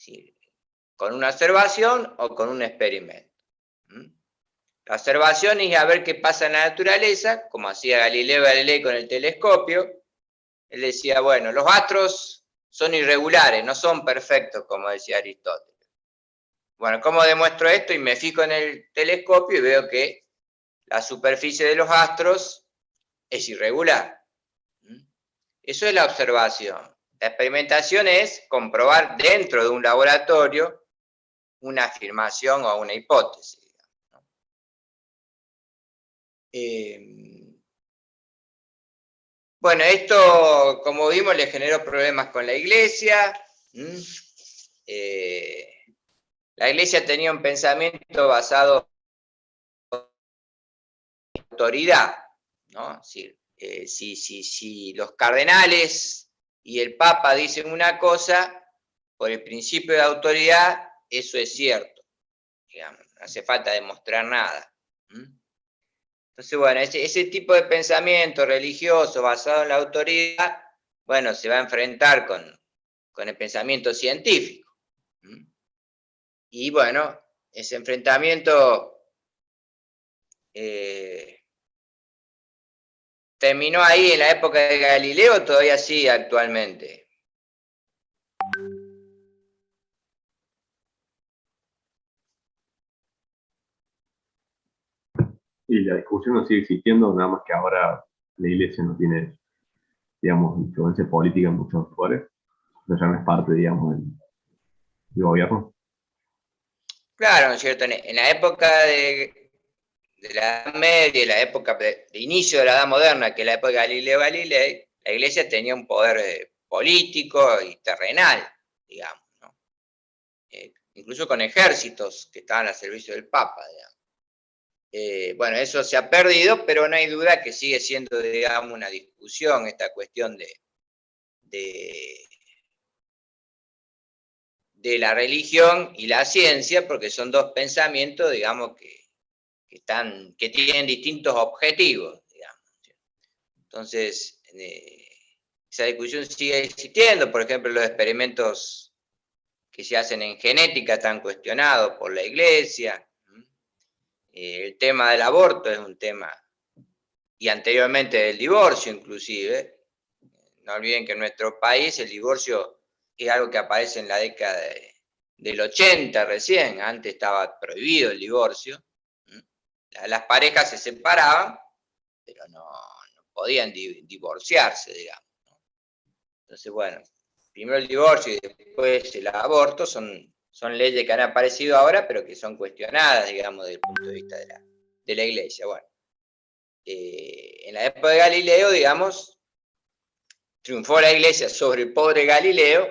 ¿sí? ¿Con una observación o con un experimento? La observación es a ver qué pasa en la naturaleza, como hacía Galileo Galilei con el telescopio. Él decía, bueno, los astros son irregulares, no son perfectos, como decía Aristóteles. Bueno, ¿cómo demuestro esto? Y me fijo en el telescopio y veo que la superficie de los astros es irregular. Eso es la observación. La experimentación es comprobar dentro de un laboratorio una afirmación o una hipótesis. Bueno, esto, como vimos, le generó problemas con la iglesia. La iglesia tenía un pensamiento basado en autoridad, ¿no? Si los cardenales y el papa dicen una cosa, por el principio de autoridad, eso es cierto, digamos, no hace falta demostrar nada. Entonces, bueno, ese tipo de pensamiento religioso basado en la autoridad, bueno, se va a enfrentar con el pensamiento científico. Y bueno, ese enfrentamiento terminó ahí en la época de Galileo, todavía sigue actualmente. Y la discusión no sigue existiendo, nada más que ahora la iglesia no tiene, digamos, influencia política en muchos lugares, ya no es parte, digamos, del gobierno. Claro, ¿no es cierto? En la época de la Edad Media, la época de inicio de la Edad Moderna, que es la época de Galileo Galilei, la iglesia tenía un poder político y terrenal, digamos, ¿no? Incluso con ejércitos que estaban al servicio del Papa, digamos. Bueno, eso se ha perdido, pero no hay duda que sigue siendo, digamos, una discusión esta cuestión de la religión y la ciencia, porque son dos pensamientos, digamos, que tienen distintos objetivos, digamos. Entonces, esa discusión sigue existiendo. Por ejemplo, los experimentos que se hacen en genética están cuestionados por la iglesia. El tema del aborto es un tema, y anteriormente del divorcio inclusive. No olviden que en nuestro país el divorcio es algo que aparece en la década del 80 recién. Antes estaba prohibido el divorcio. Las parejas se separaban, pero no podían divorciarse, digamos. Entonces, bueno, primero el divorcio y después el aborto son leyes que han aparecido ahora, pero que son cuestionadas, digamos, desde el punto de vista de la iglesia. Bueno, en la época de Galileo, digamos, triunfó la iglesia sobre el pobre Galileo,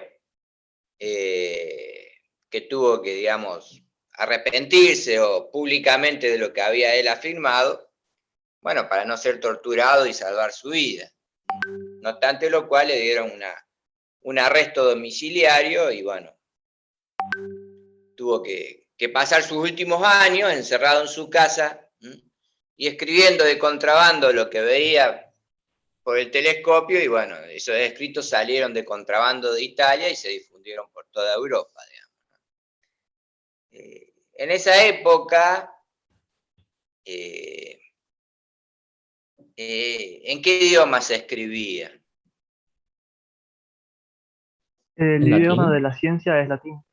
que tuvo que, digamos, arrepentirse o públicamente de lo que había él afirmado, bueno, para no ser torturado y salvar su vida. No obstante lo cual le dieron un arresto domiciliario y bueno, tuvo que pasar sus últimos años encerrado en su casa y escribiendo de contrabando lo que veía por el telescopio, y bueno, esos escritos salieron de contrabando de Italia y se difundieron por toda Europa, digamos. En esa época, ¿en qué idioma se escribía? El idioma de la ciencia es latín.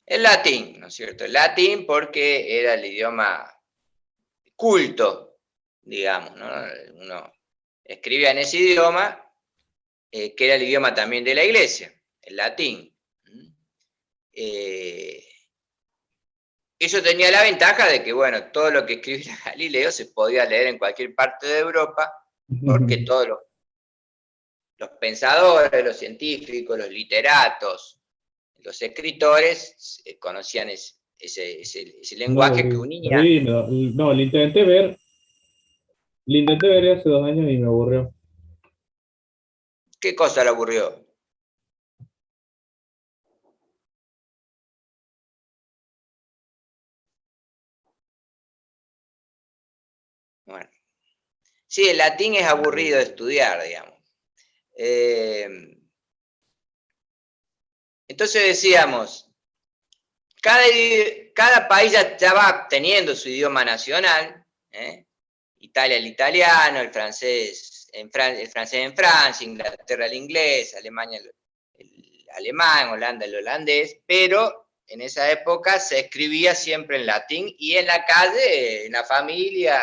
El latín, ¿no es cierto? El latín porque era el idioma culto, digamos, ¿no? Uno escribía en ese idioma, que era el idioma también de la iglesia, el latín. Eso tenía la ventaja de que, bueno, todo lo que escribía Galileo se podía leer en cualquier parte de Europa, porque todos los pensadores, los científicos, los literatos, los escritores conocían ese lenguaje que unía. No, le intenté ver hace 2 años y me aburrió. ¿Qué cosa le aburrió? Bueno, sí, el latín es aburrido de estudiar, digamos. Entonces decíamos, cada país ya va teniendo su idioma nacional, Italia el italiano, el francés en Francia, Inglaterra el inglés, Alemania el alemán, Holanda el holandés, pero en esa época se escribía siempre en latín y en la calle, en la familia,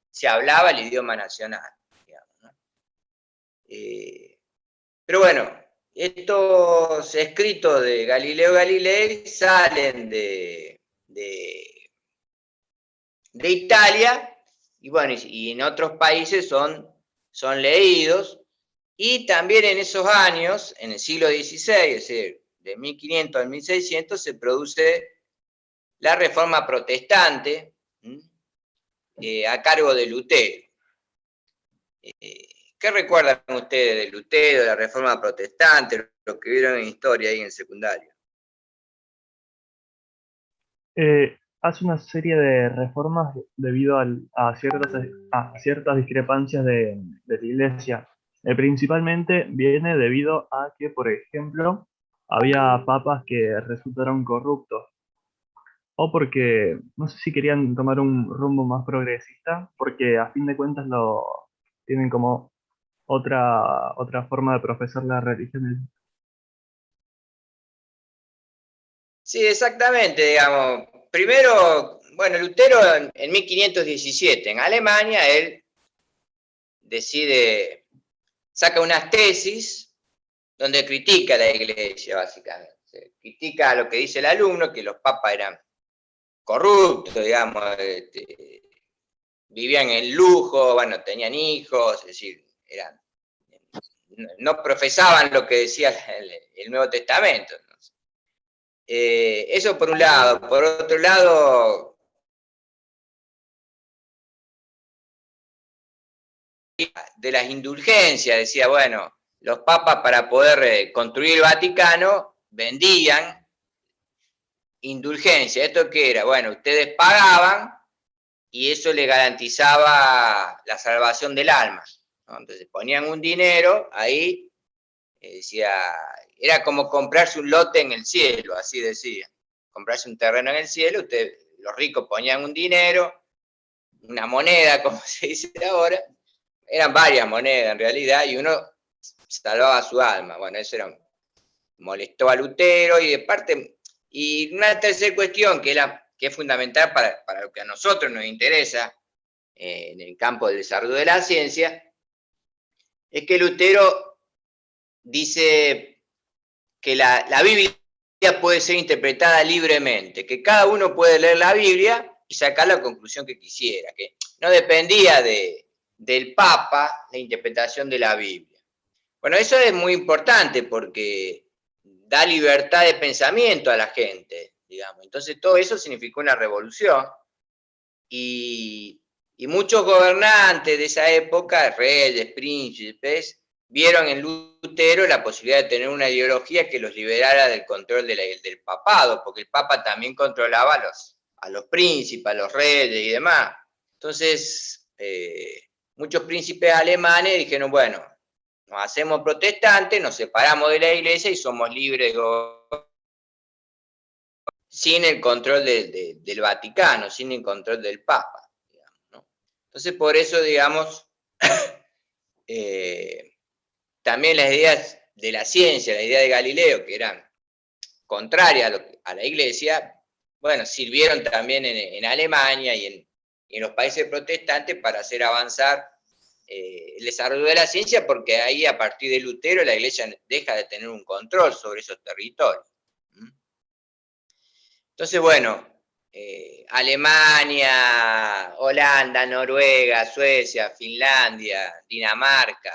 se hablaba el idioma nacional, digamos, ¿no? Pero bueno, estos escritos de Galileo Galilei salen de Italia, y bueno, y en otros países son leídos, y también en esos años, en el siglo XVI, es decir, de 1500 al 1600, se produce la Reforma Protestante, a cargo de Lutero. ¿Qué recuerdan ustedes de Lutero, de la Reforma Protestante, lo que vieron en historia ahí en el secundario? Hace una serie de reformas debido a ciertas discrepancias de la iglesia. Principalmente viene debido a que, por ejemplo, había papas que resultaron corruptos, o porque no sé si querían tomar un rumbo más progresista, porque a fin de cuentas lo tienen como otra forma de profesar la religión. Sí, exactamente, digamos. Primero, bueno, Lutero en 1517, en Alemania, él saca unas tesis donde critica a la iglesia, básicamente. Critica lo que dice el alumno, que los papas eran corruptos, digamos, vivían en lujo, bueno, tenían hijos, es decir, no profesaban lo que decía el Nuevo Testamento. Eso por un lado. Por otro lado, de las indulgencias, decía, bueno, los papas para poder construir el Vaticano vendían indulgencia. ¿Esto qué era? Bueno, ustedes pagaban y eso le garantizaba la salvación del alma, ¿no? Entonces ponían un dinero ahí, decía, era como comprarse un lote en el cielo, así decía, comprarse un terreno en el cielo, los ricos ponían un dinero, una moneda, como se dice ahora, eran varias monedas en realidad, y uno salvaba su alma. Bueno, eso molestó a Lutero, y de parte, y una tercera cuestión que es fundamental para lo que a nosotros nos interesa, en el campo del desarrollo de la ciencia, es que Lutero dice que la Biblia puede ser interpretada libremente, que cada uno puede leer la Biblia y sacar la conclusión que quisiera, que no dependía del Papa la interpretación de la Biblia. Bueno, eso es muy importante porque da libertad de pensamiento a la gente, digamos. Entonces todo eso significó una revolución, y muchos gobernantes de esa época, reyes, príncipes, vieron en Lutero la posibilidad de tener una ideología que los liberara del control del papado, porque el papa también controlaba a los príncipes, a los reyes y demás. Entonces, muchos príncipes alemanes dijeron, bueno, nos hacemos protestantes, nos separamos de la iglesia y somos libres sin el control del Vaticano, sin el control del Papa, digamos, ¿no? Entonces, por eso, digamos, también las ideas de la ciencia, la idea de Galileo, que eran contrarias a la iglesia, bueno, sirvieron también en Alemania y en los países protestantes para hacer avanzar el desarrollo de la ciencia, porque ahí, a partir de Lutero, la iglesia deja de tener un control sobre esos territorios. Entonces, bueno, Alemania, Holanda, Noruega, Suecia, Finlandia, Dinamarca,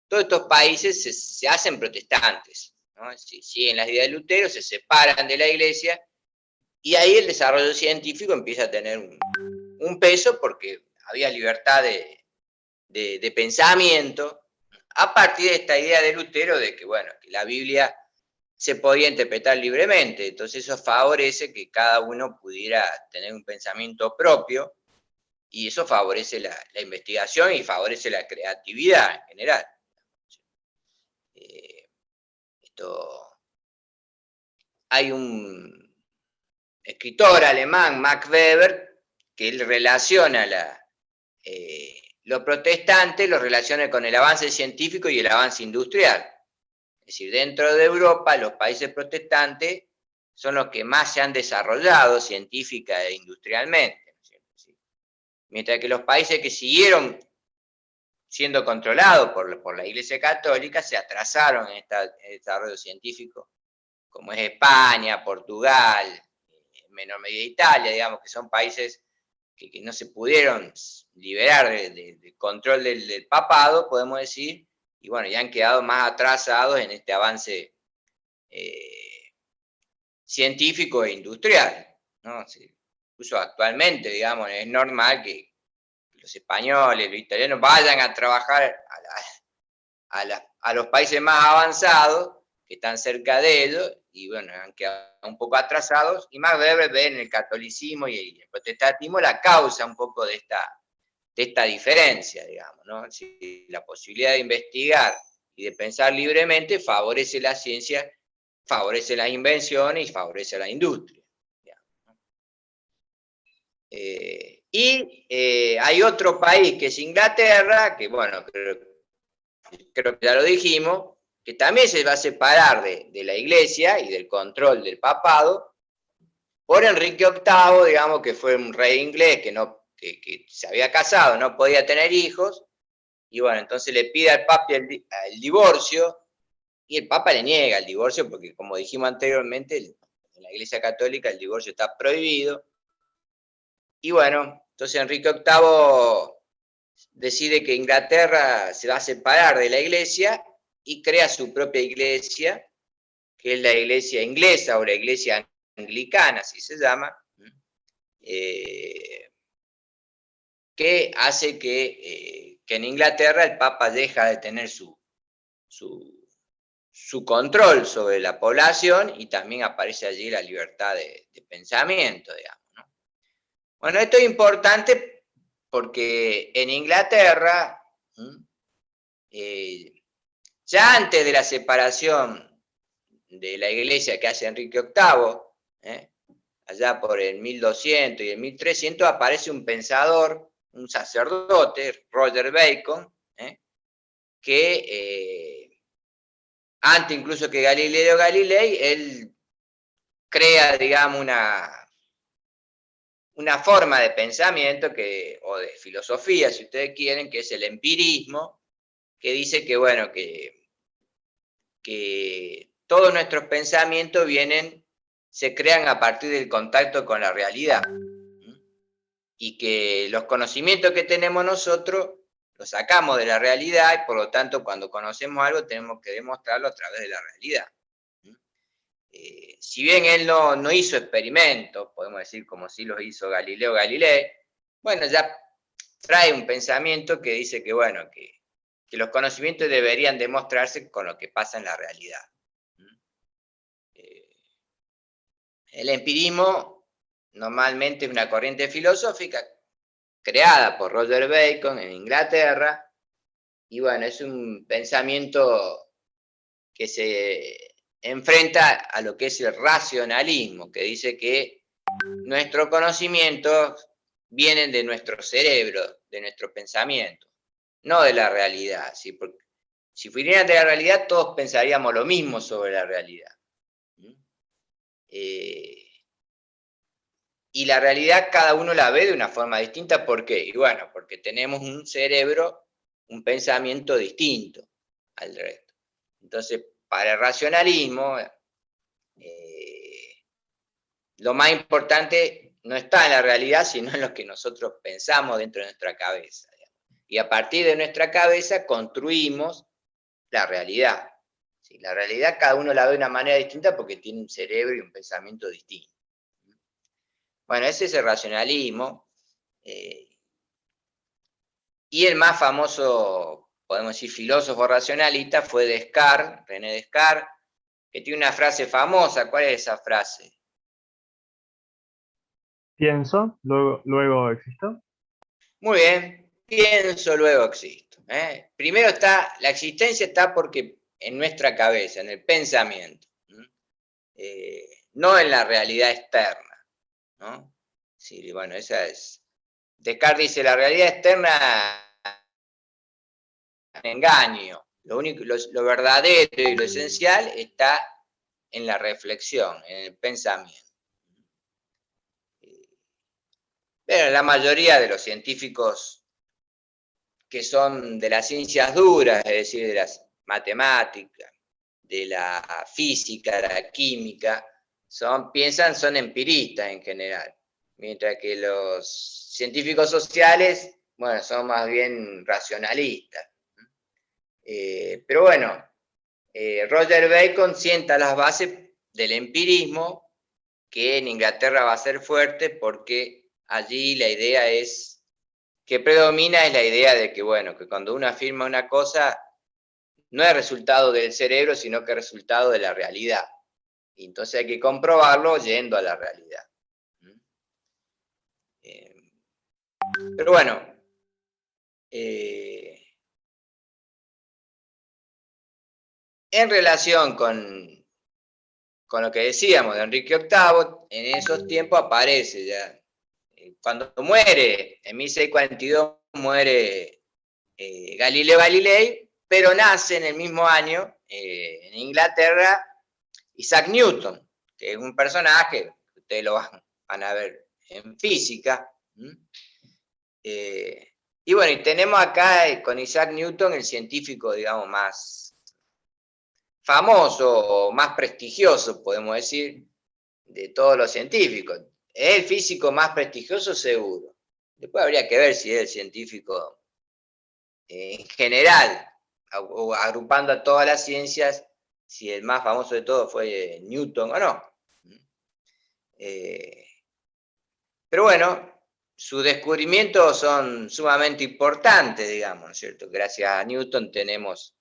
todos estos países se hacen protestantes, ¿no? Siguen las ideas de Lutero, se separan de la iglesia, y ahí el desarrollo científico empieza a tener un peso, porque había libertad de pensamiento, a partir de esta idea de Lutero de que, bueno, que la Biblia se podía interpretar libremente. Entonces eso favorece que cada uno pudiera tener un pensamiento propio, y eso favorece la investigación y favorece la creatividad en general. Esto hay un escritor alemán, Max Weber, que él relaciona lo protestante, lo relaciona con el avance científico y el avance industrial. Es decir, dentro de Europa, los países protestantes son los que más se han desarrollado científica e industrialmente, ¿no es cierto? Mientras que los países que siguieron siendo controlados por la Iglesia Católica se atrasaron en este desarrollo científico, como es España, Portugal, en menor medida Italia, digamos, que son países que no se pudieron liberar del control del papado, podemos decir, y bueno, ya han quedado más atrasados en este avance científico e industrial, ¿no? Incluso actualmente, digamos, es normal que los españoles, los italianos vayan a trabajar a los países más avanzados, que están cerca de ellos, y bueno, han quedado un poco atrasados, y Max Weber ve en el catolicismo y el protestantismo la causa un poco de esta diferencia, digamos, ¿no? Si la posibilidad de investigar y de pensar libremente favorece la ciencia, favorece las invenciones y favorece a la industria. Hay otro país que es Inglaterra, que bueno, creo que ya lo dijimos, que también se va a separar de la Iglesia y del control del papado por Enrique VIII, digamos, que fue un rey inglés que se había casado, no podía tener hijos, y bueno, entonces le pide al Papa el divorcio, y el Papa le niega el divorcio, porque como dijimos anteriormente, en la Iglesia Católica el divorcio está prohibido. Y bueno, entonces Enrique VIII decide que Inglaterra se va a separar de la Iglesia y crea su propia iglesia, que es la Iglesia inglesa o la Iglesia anglicana, así se llama, que hace que en Inglaterra el Papa deja de tener su control sobre la población y también aparece allí la libertad de pensamiento, digamos, ¿no? Bueno, esto es importante porque en Inglaterra, ya antes de la separación de la iglesia que hace Enrique VIII, allá por el 1200 y el 1300, aparece un pensador, un sacerdote, Roger Bacon, que antes incluso que Galileo Galilei, él crea, digamos, una forma de pensamiento o de filosofía, si ustedes quieren, que es el empirismo, que dice que, bueno, que todos nuestros pensamientos se crean a partir del contacto con la realidad, y que los conocimientos que tenemos nosotros los sacamos de la realidad, y por lo tanto cuando conocemos algo tenemos que demostrarlo a través de la realidad. Si bien él no hizo experimentos, podemos decir como sí los hizo Galileo Galilei, bueno, ya trae un pensamiento que dice que, bueno, que los conocimientos deberían demostrarse con lo que pasa en la realidad. El empirismo normalmente es una corriente filosófica creada por Roger Bacon en Inglaterra, y bueno, es un pensamiento que se enfrenta a lo que es el racionalismo, que dice que nuestros conocimientos vienen de nuestro cerebro, de nuestro pensamiento, no de la realidad, ¿sí? Porque si vinieran de la realidad, todos pensaríamos lo mismo sobre la realidad. Y la realidad cada uno la ve de una forma distinta. ¿Por qué? Y bueno, porque tenemos un cerebro, un pensamiento distinto al resto. Entonces, para el racionalismo, lo más importante no está en la realidad, sino en lo que nosotros pensamos dentro de nuestra cabeza. Y a partir de nuestra cabeza construimos la realidad. ¿Sí? La realidad cada uno la ve de una manera distinta porque tiene un cerebro y un pensamiento distinto. Bueno, ese es el racionalismo. Y el más famoso, podemos decir, filósofo racionalista fue Descartes, René Descartes, que tiene una frase famosa. ¿Cuál es esa frase? Pienso, luego existo. Muy bien, pienso, luego existo. Primero la existencia está porque en nuestra cabeza, en el pensamiento. no en la realidad externa, ¿no? Sí, bueno, esa es. Descartes dice, la realidad externa es un engaño. Lo verdadero y lo esencial está en la reflexión, en el pensamiento. Pero la mayoría de los científicos que son de las ciencias duras, es decir, de las matemáticas, de la física, de la química, son empiristas en general, mientras que los científicos sociales, bueno, son más bien racionalistas. Pero bueno, Roger Bacon sienta las bases del empirismo, que en Inglaterra va a ser fuerte porque allí la idea que predomina es la idea de que, bueno, que cuando uno afirma una cosa, no es resultado del cerebro, sino que es resultado de la realidad. Y entonces hay que comprobarlo yendo a la realidad. Pero bueno, en relación con lo que decíamos de Enrique VIII, en esos tiempos aparece ya. Cuando muere, en 1642 muere Galileo Galilei, pero nace en el mismo año, en Inglaterra, Isaac Newton, que es un personaje que ustedes lo van a ver en física. Y bueno, y tenemos acá con Isaac Newton el científico, digamos, más famoso o más prestigioso, podemos decir, de todos los científicos. Es el físico más prestigioso seguro. Después habría que ver si es el científico en general, o agrupando a todas las ciencias, si el más famoso de todos fue Newton o no. Pero bueno, sus descubrimientos son sumamente importantes, digamos, ¿no es cierto? Gracias a Newton tenemos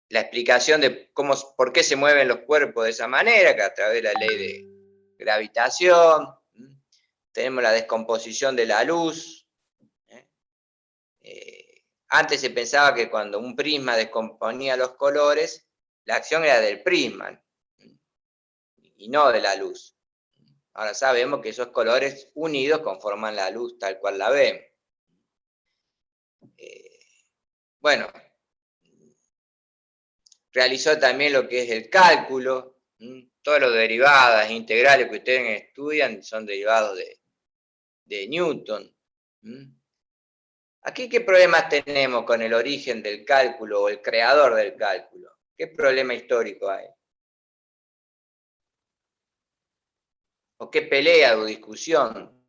la explicación de por qué se mueven los cuerpos de esa manera, que a través de la ley de gravitación. Tenemos la descomposición de la luz. Antes se pensaba que cuando un prisma descomponía los colores, la acción era del prisma y no de la luz. Ahora sabemos que esos colores unidos conforman la luz tal cual la vemos. Bueno, realizó también lo que es el cálculo. Todos los derivadas integrales que ustedes estudian son derivados de Newton. Aquí, ¿qué problemas tenemos con el origen del cálculo o el creador del cálculo? ¿Qué problema histórico hay? ¿O qué pelea o discusión?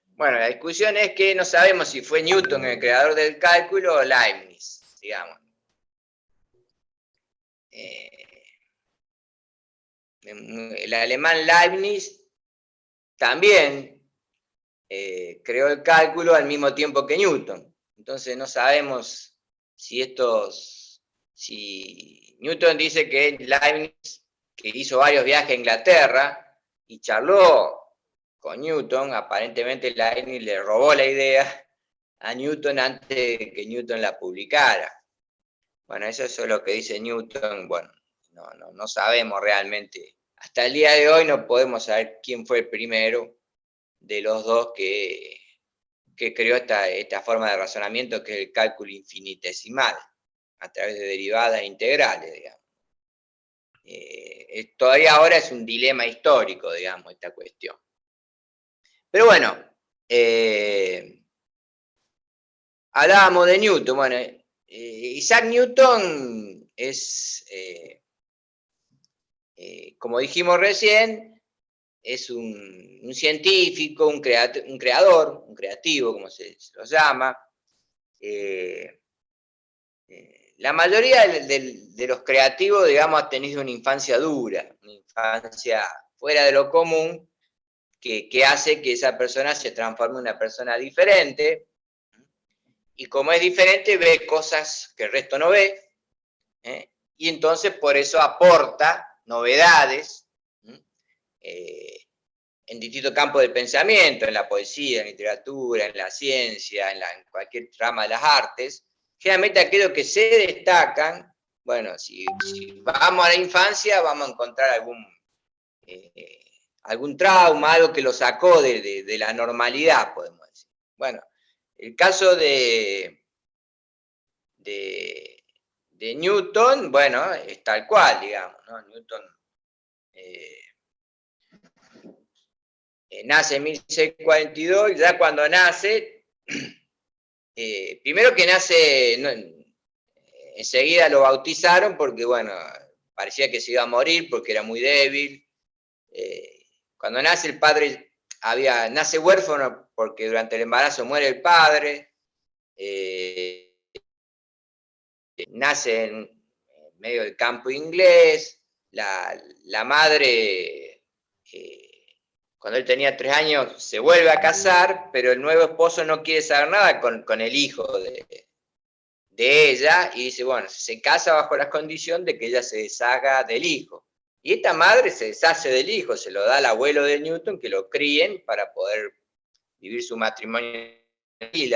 Bueno, la discusión es que no sabemos si fue Newton el creador del cálculo o Leibniz, digamos. El alemán Leibniz también creó el cálculo al mismo tiempo que Newton. Entonces no sabemos si Newton dice que Leibniz, que hizo varios viajes a Inglaterra y charló con Newton, aparentemente Leibniz le robó la idea a Newton antes de que Newton la publicara. Bueno, eso es lo que dice Newton. Bueno, no sabemos realmente. Hasta el día de hoy no podemos saber quién fue el primero de los dos que creó esta forma de razonamiento, que es el cálculo infinitesimal, a través de derivadas integrales, digamos. Todavía ahora es un dilema histórico, digamos, esta cuestión. Pero bueno, hablábamos de Newton. Bueno, Isaac Newton es, como dijimos recién, es un científico, un creador, un creativo, como se lo llama. La mayoría de los creativos, digamos, ha tenido una infancia dura, una infancia fuera de lo común, que hace que esa persona se transforme en una persona diferente, y como es diferente, ve cosas que el resto no ve, y entonces por eso aporta novedades en distintos campos del pensamiento, en la poesía, en la literatura, en la ciencia, en cualquier rama de las artes, generalmente aquellos que se destacan, bueno, si vamos a la infancia, vamos a encontrar algún trauma, algo que lo sacó de la normalidad, podemos decir. Bueno, el caso de Newton, bueno, es tal cual, digamos, ¿no? Newton nace en 1642, y ya cuando nace, primero que nace, no, enseguida lo bautizaron porque, bueno, parecía que se iba a morir porque era muy débil. Cuando nace el padre, nace huérfano porque durante el embarazo muere el padre, nace en medio del campo inglés, la madre, cuando él tenía 3 años, se vuelve a casar, pero el nuevo esposo no quiere saber nada con el hijo de ella, y dice, bueno, se casa bajo la condición de que ella se deshaga del hijo. Y esta madre se deshace del hijo, se lo da al abuelo de Newton, que lo críen para poder vivir su matrimonio. Y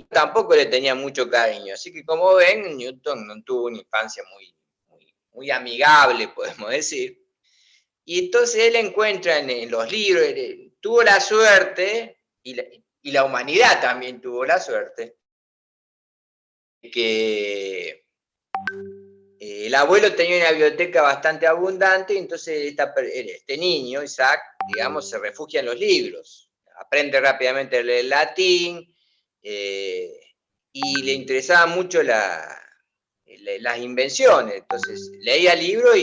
tampoco le tenía mucho cariño, así que como ven, Newton no tuvo una infancia muy amigable, podemos decir. Y entonces él encuentra en los libros, tuvo la suerte, y la humanidad también tuvo la suerte, que el abuelo tenía una biblioteca bastante abundante, y entonces este niño, Isaac, digamos, se refugia en los libros, aprende rápidamente a leer latín, y le interesaban mucho las invenciones, entonces leía libros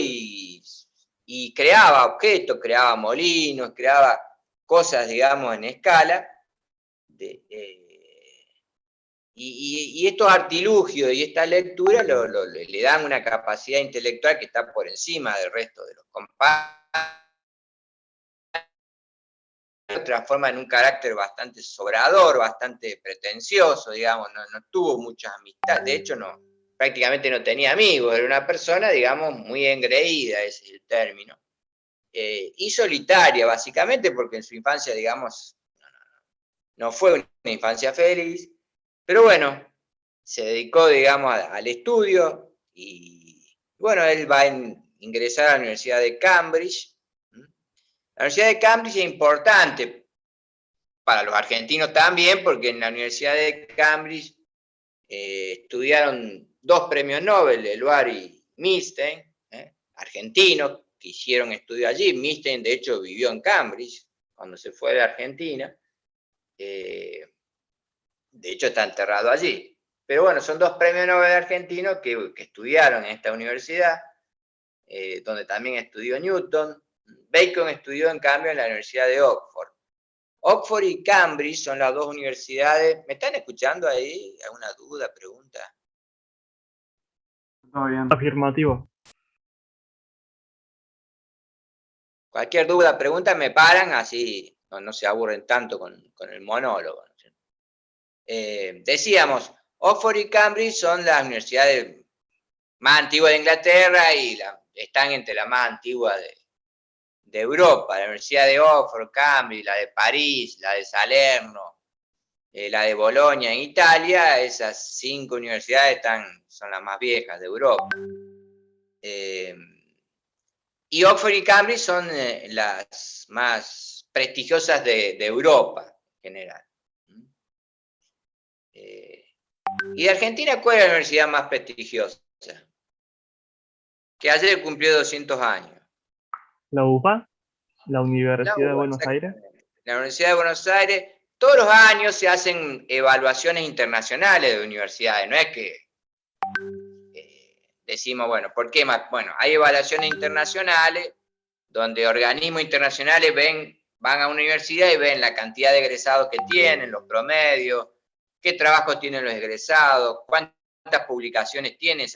y creaba objetos, creaba molinos, creaba cosas, digamos, en escala, y estos artilugios y esta lectura le dan una capacidad intelectual que está por encima del resto de los compañeros, lo transforma en un carácter bastante sobrador, bastante pretencioso, digamos, no tuvo muchas amistades, de hecho prácticamente no tenía amigos, era una persona, digamos, muy engreída, ese es el término, y solitaria, básicamente, porque en su infancia, digamos, no fue una infancia feliz, pero bueno, se dedicó, digamos, al estudio, y bueno, él va a ingresar a la Universidad de Cambridge. La Universidad de Cambridge es importante para los argentinos también, porque en la Universidad de Cambridge estudiaron 2 premios Nobel, Eluard y Milstein, argentinos, que hicieron estudio allí. Milstein, de hecho, vivió en Cambridge cuando se fue de Argentina. De hecho, está enterrado allí. Pero bueno, son 2 premios Nobel argentinos que estudiaron en esta universidad, donde también estudió Newton. Bacon estudió, en cambio, en la Universidad de Oxford. Oxford y Cambridge son las 2 universidades. ¿Me están escuchando ahí? ¿Alguna duda, pregunta? Todo bien. Afirmativo. Cualquier duda, pregunta, me paran, así no se aburren tanto con el monólogo. Decíamos, Oxford y Cambridge son las universidades más antiguas de Inglaterra y están entre las más antiguas de Europa. La Universidad de Oxford, Cambridge, la de París, la de Salerno, la de Bolonia en Italia, esas 5 universidades son las más viejas de Europa. Y Oxford y Cambridge son las más prestigiosas de Europa en general. Y de Argentina, ¿cuál es la universidad más prestigiosa? Que ayer cumplió 200 años. La UBA, la Universidad de Buenos Aires. La Universidad de Buenos Aires, todos los años se hacen evaluaciones internacionales de universidades, no es que decimos, bueno, ¿por qué más? Bueno, hay evaluaciones internacionales donde organismos internacionales van a una universidad y ven la cantidad de egresados que tienen, los promedios, qué trabajos tienen los egresados, cuántas publicaciones tienen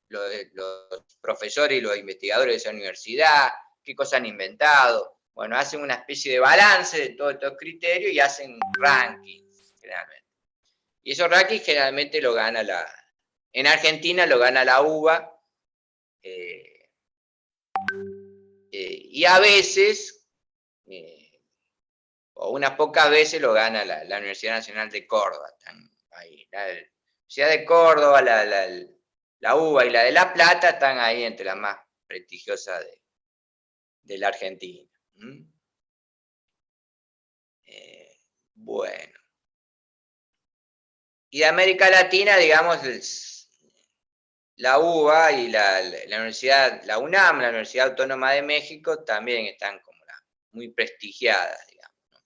los profesores y los investigadores de esa universidad, qué cosas han inventado. Bueno, hacen una especie de balance de todos estos criterios y hacen rankings, generalmente. Y esos rankings generalmente lo gana en Argentina lo gana la UBA, y a veces o unas pocas veces lo gana la Universidad Nacional de Córdoba. Están ahí. La Universidad de Córdoba, la UBA y la de La Plata están ahí entre las más prestigiosas de la Argentina. Bueno. Y de América Latina, digamos, la UBA y la Universidad, la UNAM, la Universidad Autónoma de México, también están como muy prestigiadas, digamos, ¿no?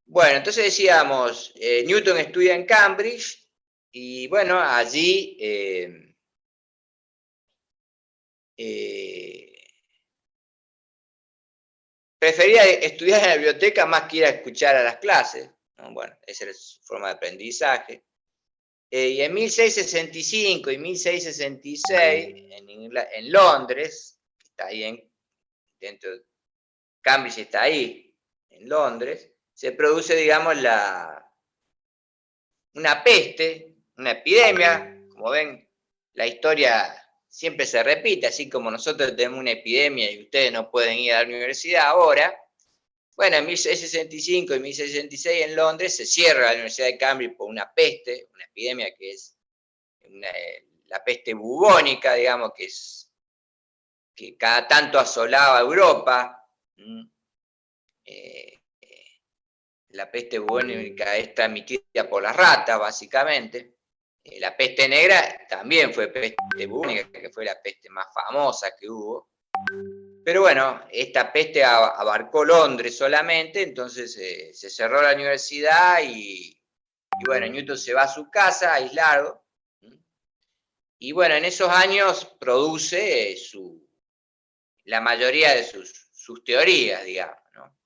Bueno, entonces decíamos, Newton estudia en Cambridge, y bueno, allí prefería estudiar en la biblioteca más que ir a escuchar a las clases, ¿no? Bueno, esa era su forma de aprendizaje. Y en 1665 y 1666, en Londres, que está ahí dentro de Cambridge, está ahí, en Londres, se produce, digamos, una peste, una epidemia. Como ven, la historia siempre se repite, así como nosotros tenemos una epidemia y ustedes no pueden ir a la universidad ahora. Bueno, en 1665 y 1666 en Londres se cierra la Universidad de Cambridge por una peste, una epidemia que es la peste bubónica, digamos, que cada tanto asolaba Europa. La peste bubónica es transmitida por las ratas, básicamente. La peste negra también fue peste bubónica, que fue la peste más famosa que hubo. Pero bueno, esta peste abarcó Londres solamente, entonces se cerró la universidad y bueno, Newton se va a su casa, aislado. Y bueno, en esos años produce la mayoría de sus teorías, digamos, ¿no?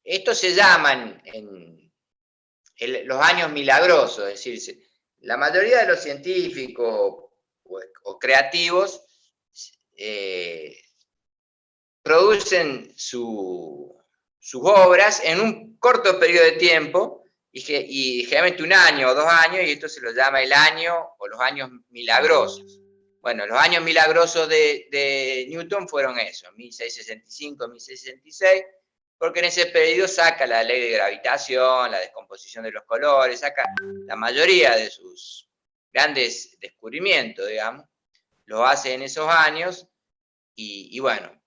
Esto se llaman los años milagrosos, es decir, la mayoría de los científicos o creativos producen sus obras en un corto periodo de tiempo, y generalmente 1 año o 2 años, y esto se lo llama el año o los años milagrosos. Bueno, los años milagrosos de Newton fueron eso, 1665, 1666, porque en ese periodo saca la ley de gravitación, la descomposición de los colores, saca la mayoría de sus grandes descubrimientos, digamos, lo hace en esos años, y bueno,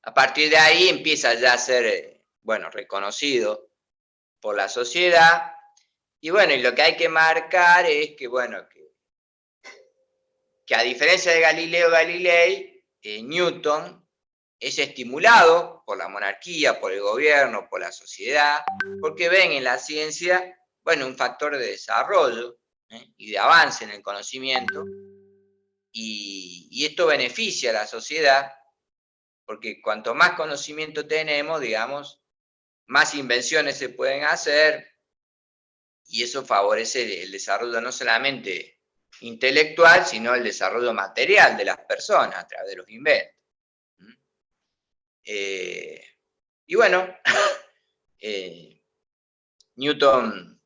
a partir de ahí empieza ya a ser, bueno, reconocido por la sociedad. Y bueno, y lo que hay que marcar es que, bueno, que a diferencia de Galileo Galilei, Newton es estimulado por la monarquía, por el gobierno, por la sociedad, porque ven en la ciencia, bueno, un factor de desarrollo y de avance en el conocimiento, y esto beneficia a la sociedad, porque cuanto más conocimiento tenemos, digamos, más invenciones se pueden hacer, y eso favorece el desarrollo no solamente intelectual, sino el desarrollo material de las personas a través de los inventos. Y bueno, Newton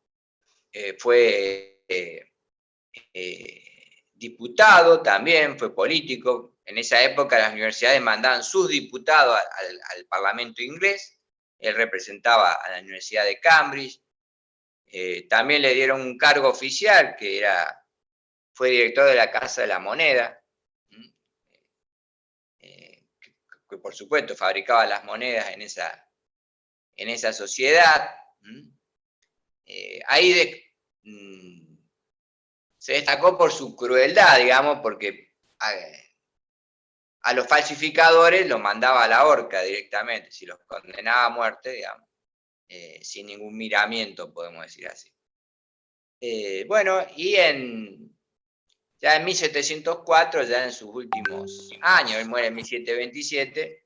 fue diputado también, fue político. En esa época las universidades mandaban sus diputados al Parlamento inglés. Él representaba a la Universidad de Cambridge. También le dieron un cargo oficial, fue director de la Casa de la Moneda, que por supuesto fabricaba las monedas en esa sociedad. Ahí se destacó por su crueldad, digamos, porque a los falsificadores los mandaba a la horca directamente, si los condenaba a muerte, digamos, sin ningún miramiento, podemos decir así. Bueno, y ya en 1704, ya en sus últimos años, él muere en 1727,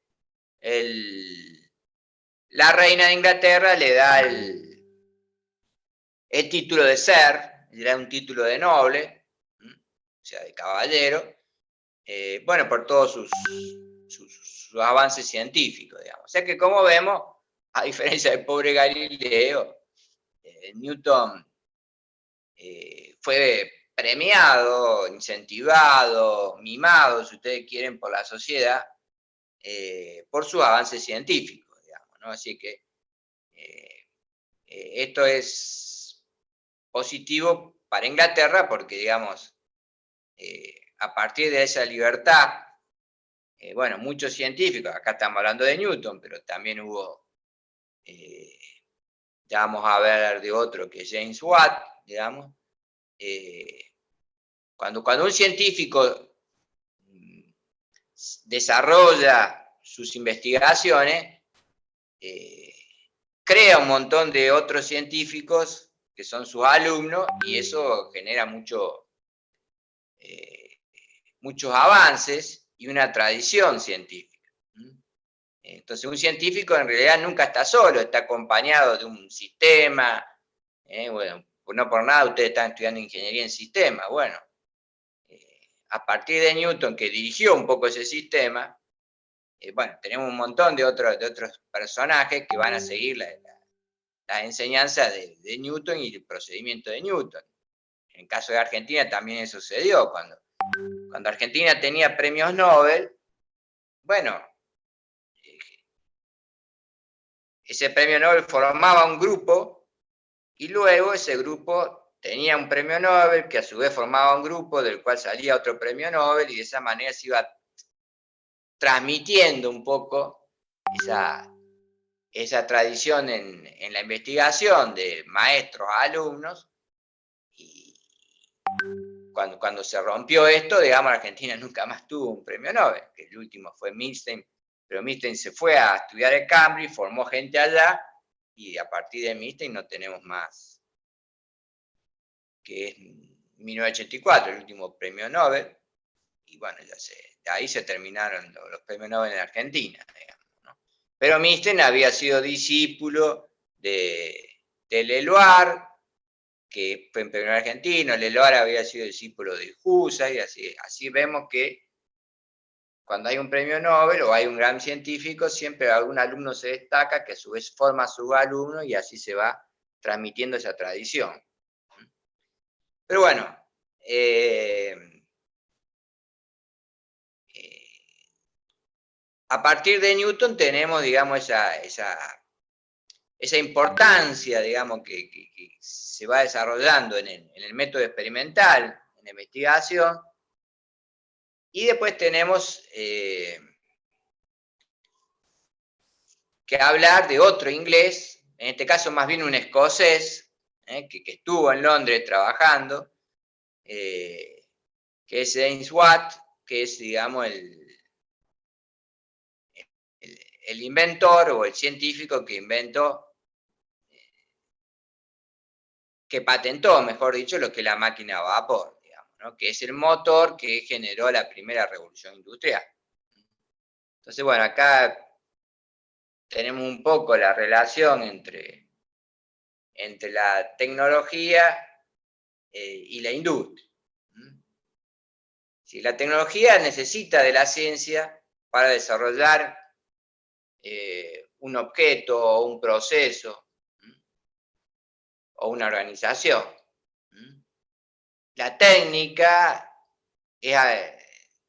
la reina de Inglaterra le da el título de ser, le da un título de noble, o sea, de caballero, bueno, por todos sus avances científicos, digamos. O sea que, como vemos, a diferencia del pobre Galileo, Newton fue premiado, incentivado, mimado, si ustedes quieren, por la sociedad, por sus avances científicos, digamos, ¿no? Así que esto es positivo para Inglaterra porque, digamos, a partir de esa libertad, bueno, muchos científicos, acá estamos hablando de Newton, pero también hubo, ya vamos a ver de otro que es James Watt, digamos, cuando un científico desarrolla sus investigaciones, crea un montón de otros científicos que son sus alumnos y eso genera muchos avances y una tradición científica. Entonces un científico en realidad nunca está solo, está acompañado de un sistema. Bueno, no por nada ustedes están estudiando ingeniería en sistemas. Bueno, a partir de Newton, que dirigió un poco ese sistema, bueno, tenemos un montón de otros personajes que van a seguir la enseñanza de Newton y el procedimiento de Newton. En el caso de Argentina también eso sucedió. Cuando Argentina tenía premios Nobel, bueno, ese premio Nobel formaba un grupo y luego ese grupo tenía un premio Nobel que a su vez formaba un grupo del cual salía otro premio Nobel y de esa manera se iba transmitiendo un poco esa tradición en la investigación de maestros a alumnos. Y cuando se rompió esto, digamos, Argentina nunca más tuvo un premio Nobel, que el último fue Milstein, pero Milstein se fue a estudiar en Cambridge, formó gente allá, y a partir de Milstein no tenemos más, que es 1984, el último premio Nobel, y bueno, de ahí se terminaron los premios Nobel en Argentina, digamos, ¿no? Pero Milstein había sido discípulo de Leloir, que fue en premio argentino. Leloir había sido discípulo de Husserl, y así vemos que cuando hay un premio Nobel o hay un gran científico, siempre algún alumno se destaca, que a su vez forma a su alumno y así se va transmitiendo esa tradición. Pero bueno, a partir de Newton tenemos, digamos, esa importancia, digamos, que se va desarrollando en el método experimental, en la investigación. Y después tenemos que hablar de otro inglés, en este caso más bien un escocés, que estuvo en Londres trabajando, que es James Watt, que es, digamos, el inventor o el científico que inventó, que patentó, mejor dicho, lo que es la máquina a vapor, digamos, ¿no? Que es el motor que generó la primera revolución industrial. Entonces, bueno, acá tenemos un poco la relación entre la tecnología y la industria. Si la tecnología necesita de la ciencia para desarrollar un objeto o un proceso o una organización. La técnica es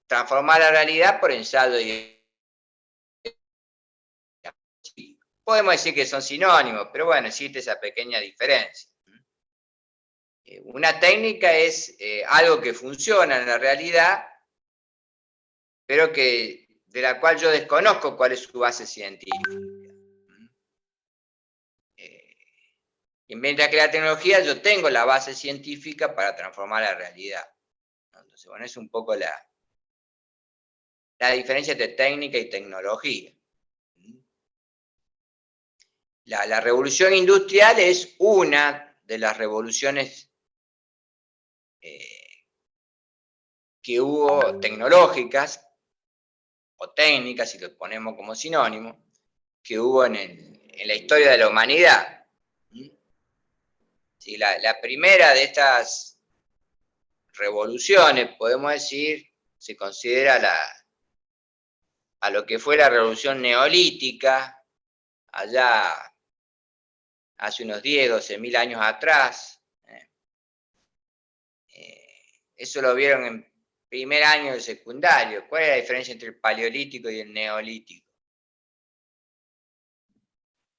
transformar la realidad por ensayo y podemos decir que son sinónimos, pero bueno, existe esa pequeña diferencia. Una técnica es algo que funciona en la realidad, pero de la cual yo desconozco cuál es su base científica. Y mientras que la tecnología yo tengo la base científica para transformar la realidad. Entonces, bueno, es un poco la diferencia entre técnica y tecnología. La revolución industrial es una de las revoluciones que hubo tecnológicas o técnicas, si lo ponemos como sinónimo, que hubo en la historia de la humanidad. Sí, la primera de estas revoluciones, podemos decir, se considera a lo que fue la revolución neolítica, allá hace unos 10, 12 mil años atrás, Eso lo vieron en primer año de secundario. ¿Cuál es la diferencia entre el paleolítico y el neolítico?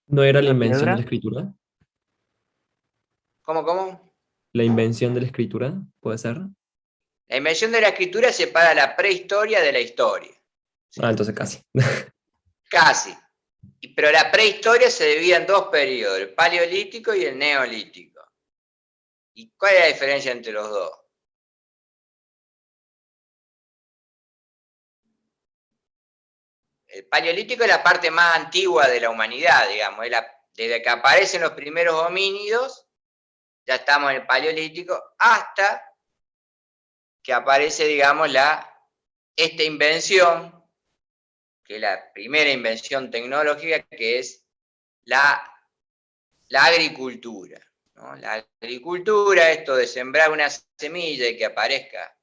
¿No era la ¿La invención de piedra? la escritura? ¿Cómo? ¿La invención de la escritura? ¿Puede ser? La invención de la escritura separa la prehistoria de la historia. ¿Sí? Ah, entonces casi. Casi. Pero la prehistoria se divide en dos periodos, el paleolítico y el neolítico. ¿Y cuál es la diferencia entre los dos? El paleolítico es la parte más antigua de la humanidad, digamos. Desde que aparecen los primeros homínidos, ya estamos en el paleolítico, hasta que aparece, digamos, esta invención, que es la primera invención tecnológica, que es la agricultura, ¿no? La agricultura, esto de sembrar una semilla y que aparezca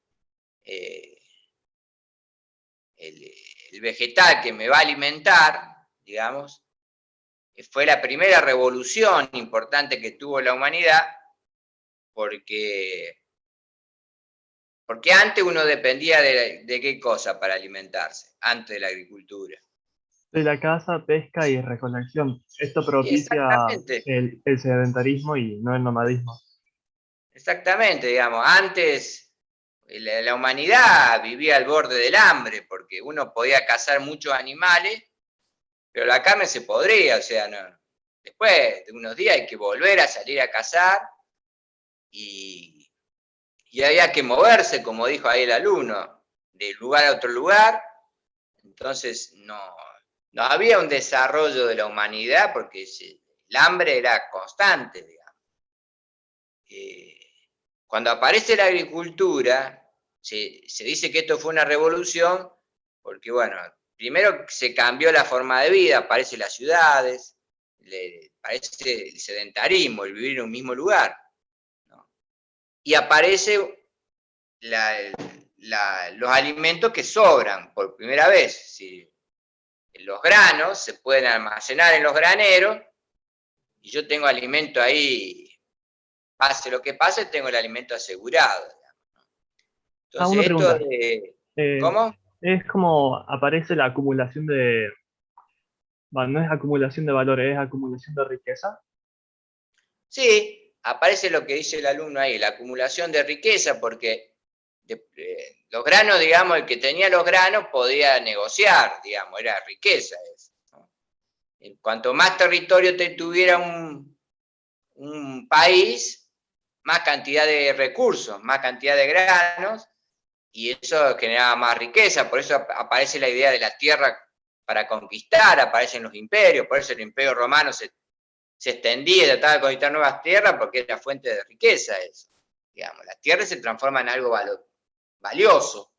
el vegetal que me va a alimentar, digamos, fue la primera revolución importante que tuvo la humanidad, porque antes uno dependía de qué cosa para alimentarse, antes de la agricultura. De la caza, pesca y recolección. Esto propicia Exactamente, el sedentarismo y no el nomadismo. exactamente, digamos, antes la humanidad vivía al borde del hambre, porque uno podía cazar muchos animales, pero la carne se podría, o sea, no. Después de unos días hay que volver a salir a cazar y había que moverse, como dijo ahí el alumno, de lugar a otro lugar. Entonces no había un desarrollo de la humanidad porque el hambre era constante, digamos. Cuando aparece la agricultura, se dice que esto fue una revolución porque, bueno, primero se cambió la forma de vida, aparecen las ciudades, aparece el sedentarismo, el vivir en un mismo lugar, ¿no? Y aparece los alimentos que sobran por primera vez. ¿Sí? Los granos se pueden almacenar en los graneros y yo tengo alimento ahí, pase lo que pase, tengo el alimento asegurado. Entonces, Una esto pregunta. de... Eh, ¿Cómo? es como aparece la acumulación de... Bueno, no es acumulación de valores, es acumulación de riqueza. Sí, aparece lo que dice el alumno ahí, la acumulación de riqueza, porque los granos, digamos, el que tenía los granos podía negociar, digamos, era riqueza eso, ¿no? Cuanto más territorio tuviera un país, más cantidad de recursos, más cantidad de granos, y eso generaba más riqueza. Por eso aparece la idea de la tierra para conquistar, aparecen los imperios, por eso el imperio romano se extendía y trataba de conquistar nuevas tierras porque era fuente de riqueza eso. Digamos, la tierra se transforma en algo valioso.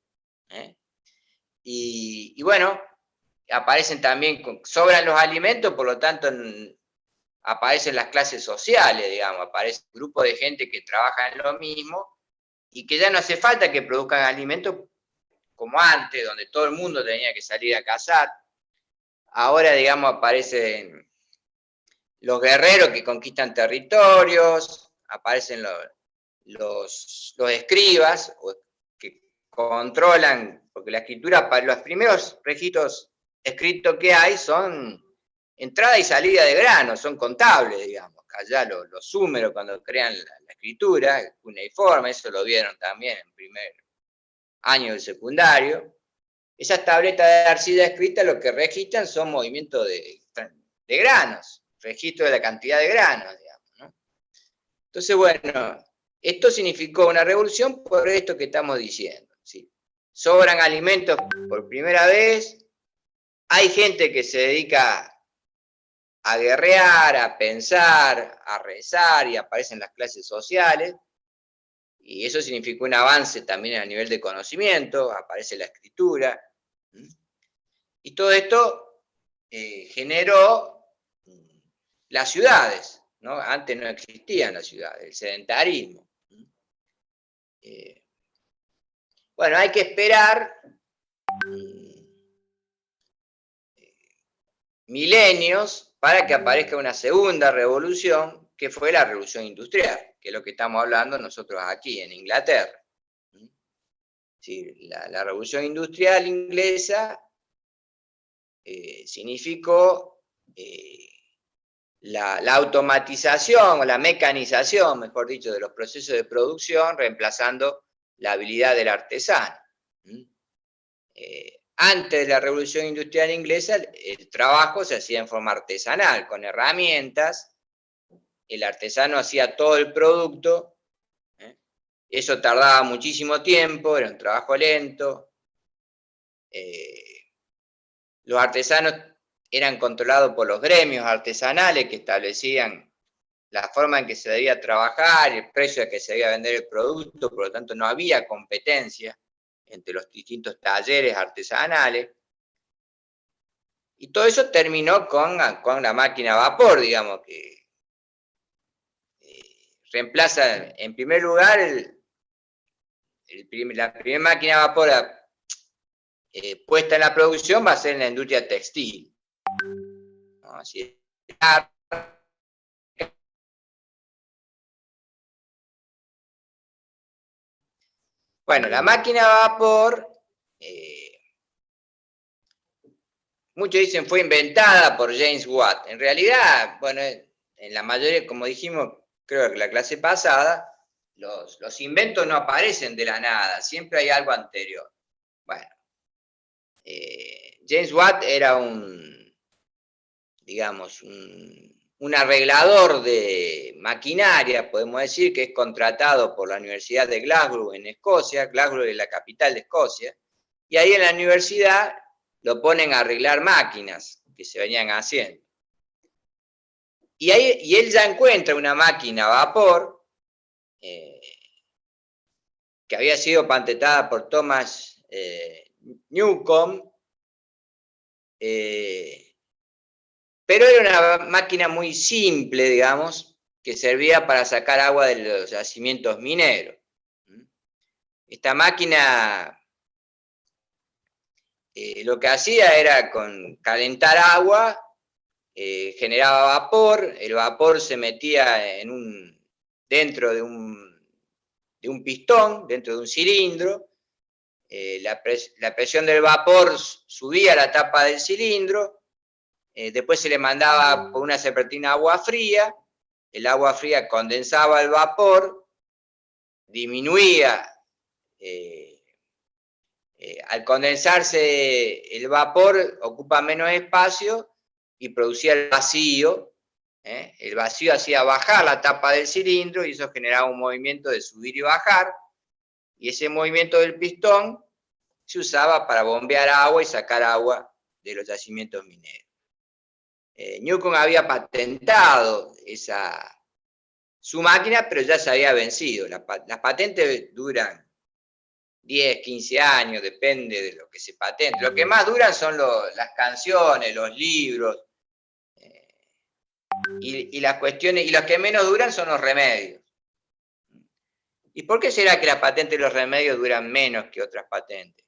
Y bueno, aparecen también, sobran los alimentos, por lo tanto aparecen las clases sociales, digamos, aparece un grupo de gente que trabaja en lo mismo y que ya no hace falta que produzcan alimentos como antes, donde todo el mundo tenía que salir a cazar. Ahora, digamos, aparecen los guerreros que conquistan territorios, aparecen los escribas que controlan, porque la escritura, los primeros registros escritos que hay son entrada y salida de grano, son contables, digamos. Allá los súmeros cuando crean la escritura, cuneiforme, eso lo vieron también en primer año del secundario. Esas tabletas de arcilla escrita lo que registran son movimientos de granos, registro de la cantidad de granos, digamos, ¿no? Entonces, bueno, esto significó una revolución por esto que estamos diciendo, ¿sí? Sobran alimentos por primera vez, hay gente que se dedica a guerrear, a pensar, a rezar, y aparecen las clases sociales, y eso significó un avance también a nivel de conocimiento, aparece la escritura, y todo esto generó las ciudades, ¿no? Antes no existían las ciudades, el sedentarismo. Bueno, hay que esperar milenios para que aparezca una segunda revolución, que fue la revolución industrial, que es lo que estamos hablando nosotros aquí en Inglaterra. Sí, la revolución industrial inglesa significó la automatización o la mecanización, mejor dicho, de los procesos de producción, reemplazando la habilidad del artesano. Antes de la revolución industrial inglesa, el trabajo se hacía en forma artesanal, con herramientas. El artesano hacía todo el producto. Eso tardaba muchísimo tiempo, era un trabajo lento. Los artesanos eran controlados por los gremios artesanales que establecían la forma en que se debía trabajar, el precio a que se debía vender el producto, por lo tanto no había competencia entre los distintos talleres artesanales. Y todo eso terminó con la máquina a vapor, digamos, que reemplaza, en primer lugar, la primera máquina a vapor puesta en la producción va a ser en la industria textil. ¿No? Así es. Bueno, la máquina a vapor, muchos dicen fue inventada por James Watt. En realidad, bueno, en la mayoría, como dijimos, creo que la clase pasada, los inventos no aparecen de la nada, siempre hay algo anterior. Bueno, James Watt era digamos, un arreglador de maquinaria, podemos decir, que es contratado por la Universidad de Glasgow en Escocia. Glasgow es la capital de Escocia, y ahí en la universidad lo ponen a arreglar máquinas que se venían haciendo. Y él ya encuentra una máquina a vapor que había sido patentada por Thomas Newcomb, pero era una máquina muy simple, digamos, que servía para sacar agua de los yacimientos mineros. Esta máquina lo que hacía era calentar agua, generaba vapor, el vapor se metía dentro de un pistón, dentro de un cilindro, la presión del vapor subía a la tapa del cilindro, después se le mandaba por una serpentina agua fría, el agua fría condensaba el vapor, disminuía, al condensarse el vapor ocupa menos espacio y producía el vacío. El vacío hacía bajar la tapa del cilindro y eso generaba un movimiento de subir y bajar, y ese movimiento del pistón se usaba para bombear agua y sacar agua de los yacimientos mineros. Newcomb había patentado su máquina, pero ya se había vencido. Las patentes duran 10, 15 años, depende de lo que se patente. Lo que más duran son las canciones, los libros, y las cuestiones, y los que menos duran son los remedios. ¿Y por qué será que las patentes y los remedios duran menos que otras patentes?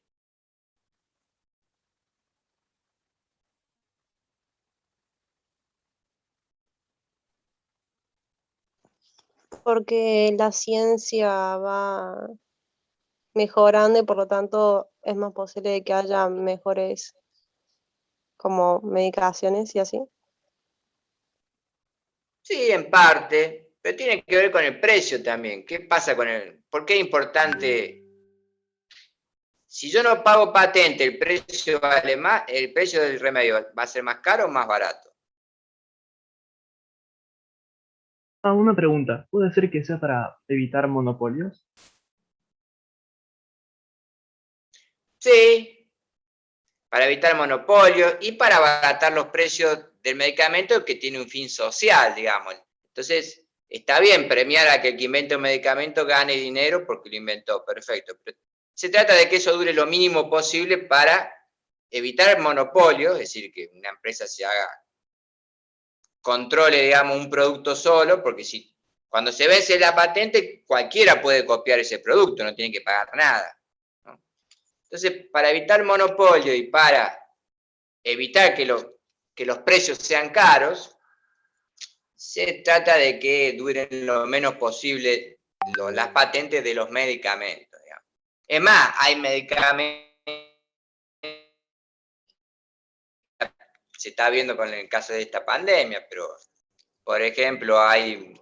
Porque la ciencia va mejorando y por lo tanto es más posible de que haya mejores como medicaciones y así. Sí, en parte, pero tiene que ver con el precio también. ¿Qué pasa con por qué es importante? Si yo no pago patente, ¿el precio vale más? ¿El precio del remedio va a ser más caro o más barato? Una pregunta. ¿Puede ser que sea para evitar monopolios? Sí, para evitar monopolios y para abaratar los precios del medicamento que tiene un fin social, digamos. Entonces, está bien premiar a que el que invente un medicamento gane dinero porque lo inventó, perfecto. Pero se trata de que eso dure lo mínimo posible para evitar monopolios, es decir, que una empresa controle, digamos, un producto solo, porque cuando se vence la patente, cualquiera puede copiar ese producto, no tiene que pagar nada. Entonces, para evitar monopolio y para evitar que los precios sean caros, se trata de que duren lo menos posible las patentes de los medicamentos, digamos. Es más, hay medicamentos, se está viendo con el caso de esta pandemia, pero, por ejemplo, hay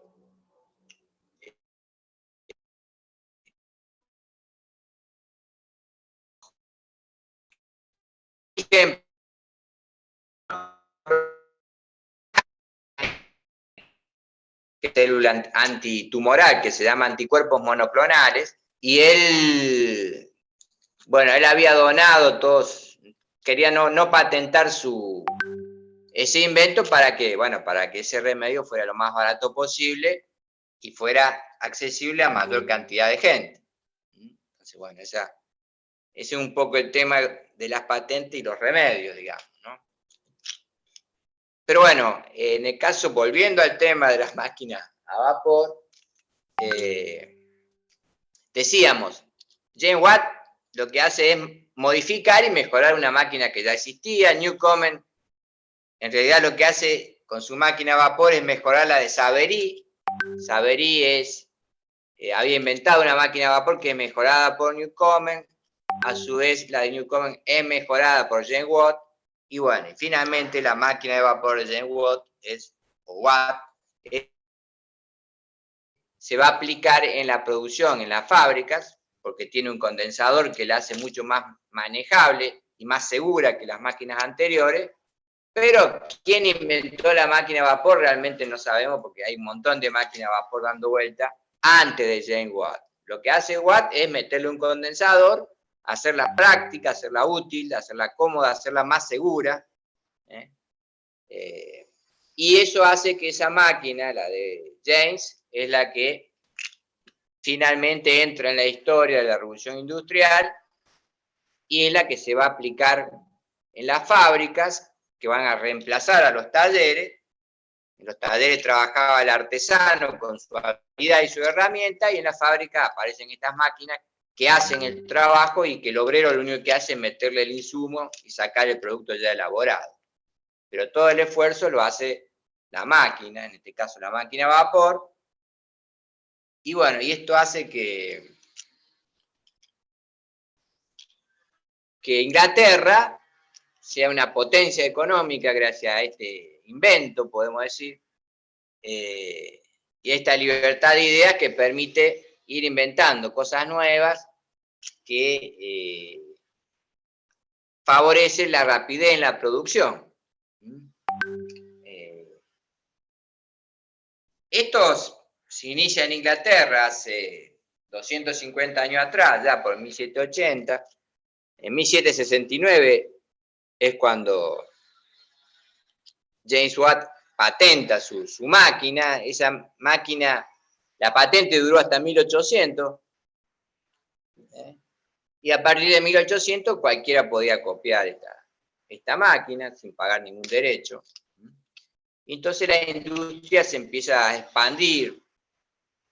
célula antitumoral que se llama anticuerpos monoclonales, y él, bueno, él había donado todos, quería no patentar ese invento para que, bueno, para que ese remedio fuera lo más barato posible y fuera accesible a mayor cantidad de gente. Entonces, bueno, ese es un poco el tema de las patentes y los remedios, digamos, ¿no? Pero bueno, en el caso, volviendo al tema de las máquinas a vapor, decíamos, James Watt lo que hace es modificar y mejorar una máquina que ya existía. Newcomen, en realidad, lo que hace con su máquina a vapor es mejorar la de Savery. Savery había inventado una máquina a vapor que es mejorada por Newcomen. A su vez, la de Newcomen es mejorada por James Watt. Y bueno, y finalmente la máquina de vapor de James Watt se va a aplicar en la producción, en las fábricas, porque tiene un condensador que la hace mucho más manejable y más segura que las máquinas anteriores. Pero quién inventó la máquina de vapor realmente no sabemos, porque hay un montón de máquinas de vapor dando vuelta antes de James Watt. Lo que hace Watt es meterle un condensador, hacerla práctica, hacerla útil, hacerla cómoda, hacerla más segura. Y eso hace que esa máquina, la de James, es la que finalmente entra en la historia de la revolución industrial y es la que se va a aplicar en las fábricas, que van a reemplazar a los talleres. En los talleres trabajaba el artesano con su habilidad y su herramienta, y en la fábrica aparecen estas máquinas que hacen el trabajo y que el obrero lo único que hace es meterle el insumo y sacar el producto ya elaborado. Pero todo el esfuerzo lo hace la máquina, en este caso la máquina a vapor. Y bueno, y esto hace que Inglaterra sea una potencia económica gracias a este invento, podemos decir, y esta libertad de ideas que permite ir inventando cosas nuevas que favorecen la rapidez en la producción. Estos se inicia en Inglaterra hace 250 años atrás, ya por 1780. En 1769 es cuando James Watt patenta su máquina. Esa máquina, la patente duró hasta 1800. Y a partir de 1800 cualquiera podía copiar esta máquina sin pagar ningún derecho. Entonces la industria se empieza a expandir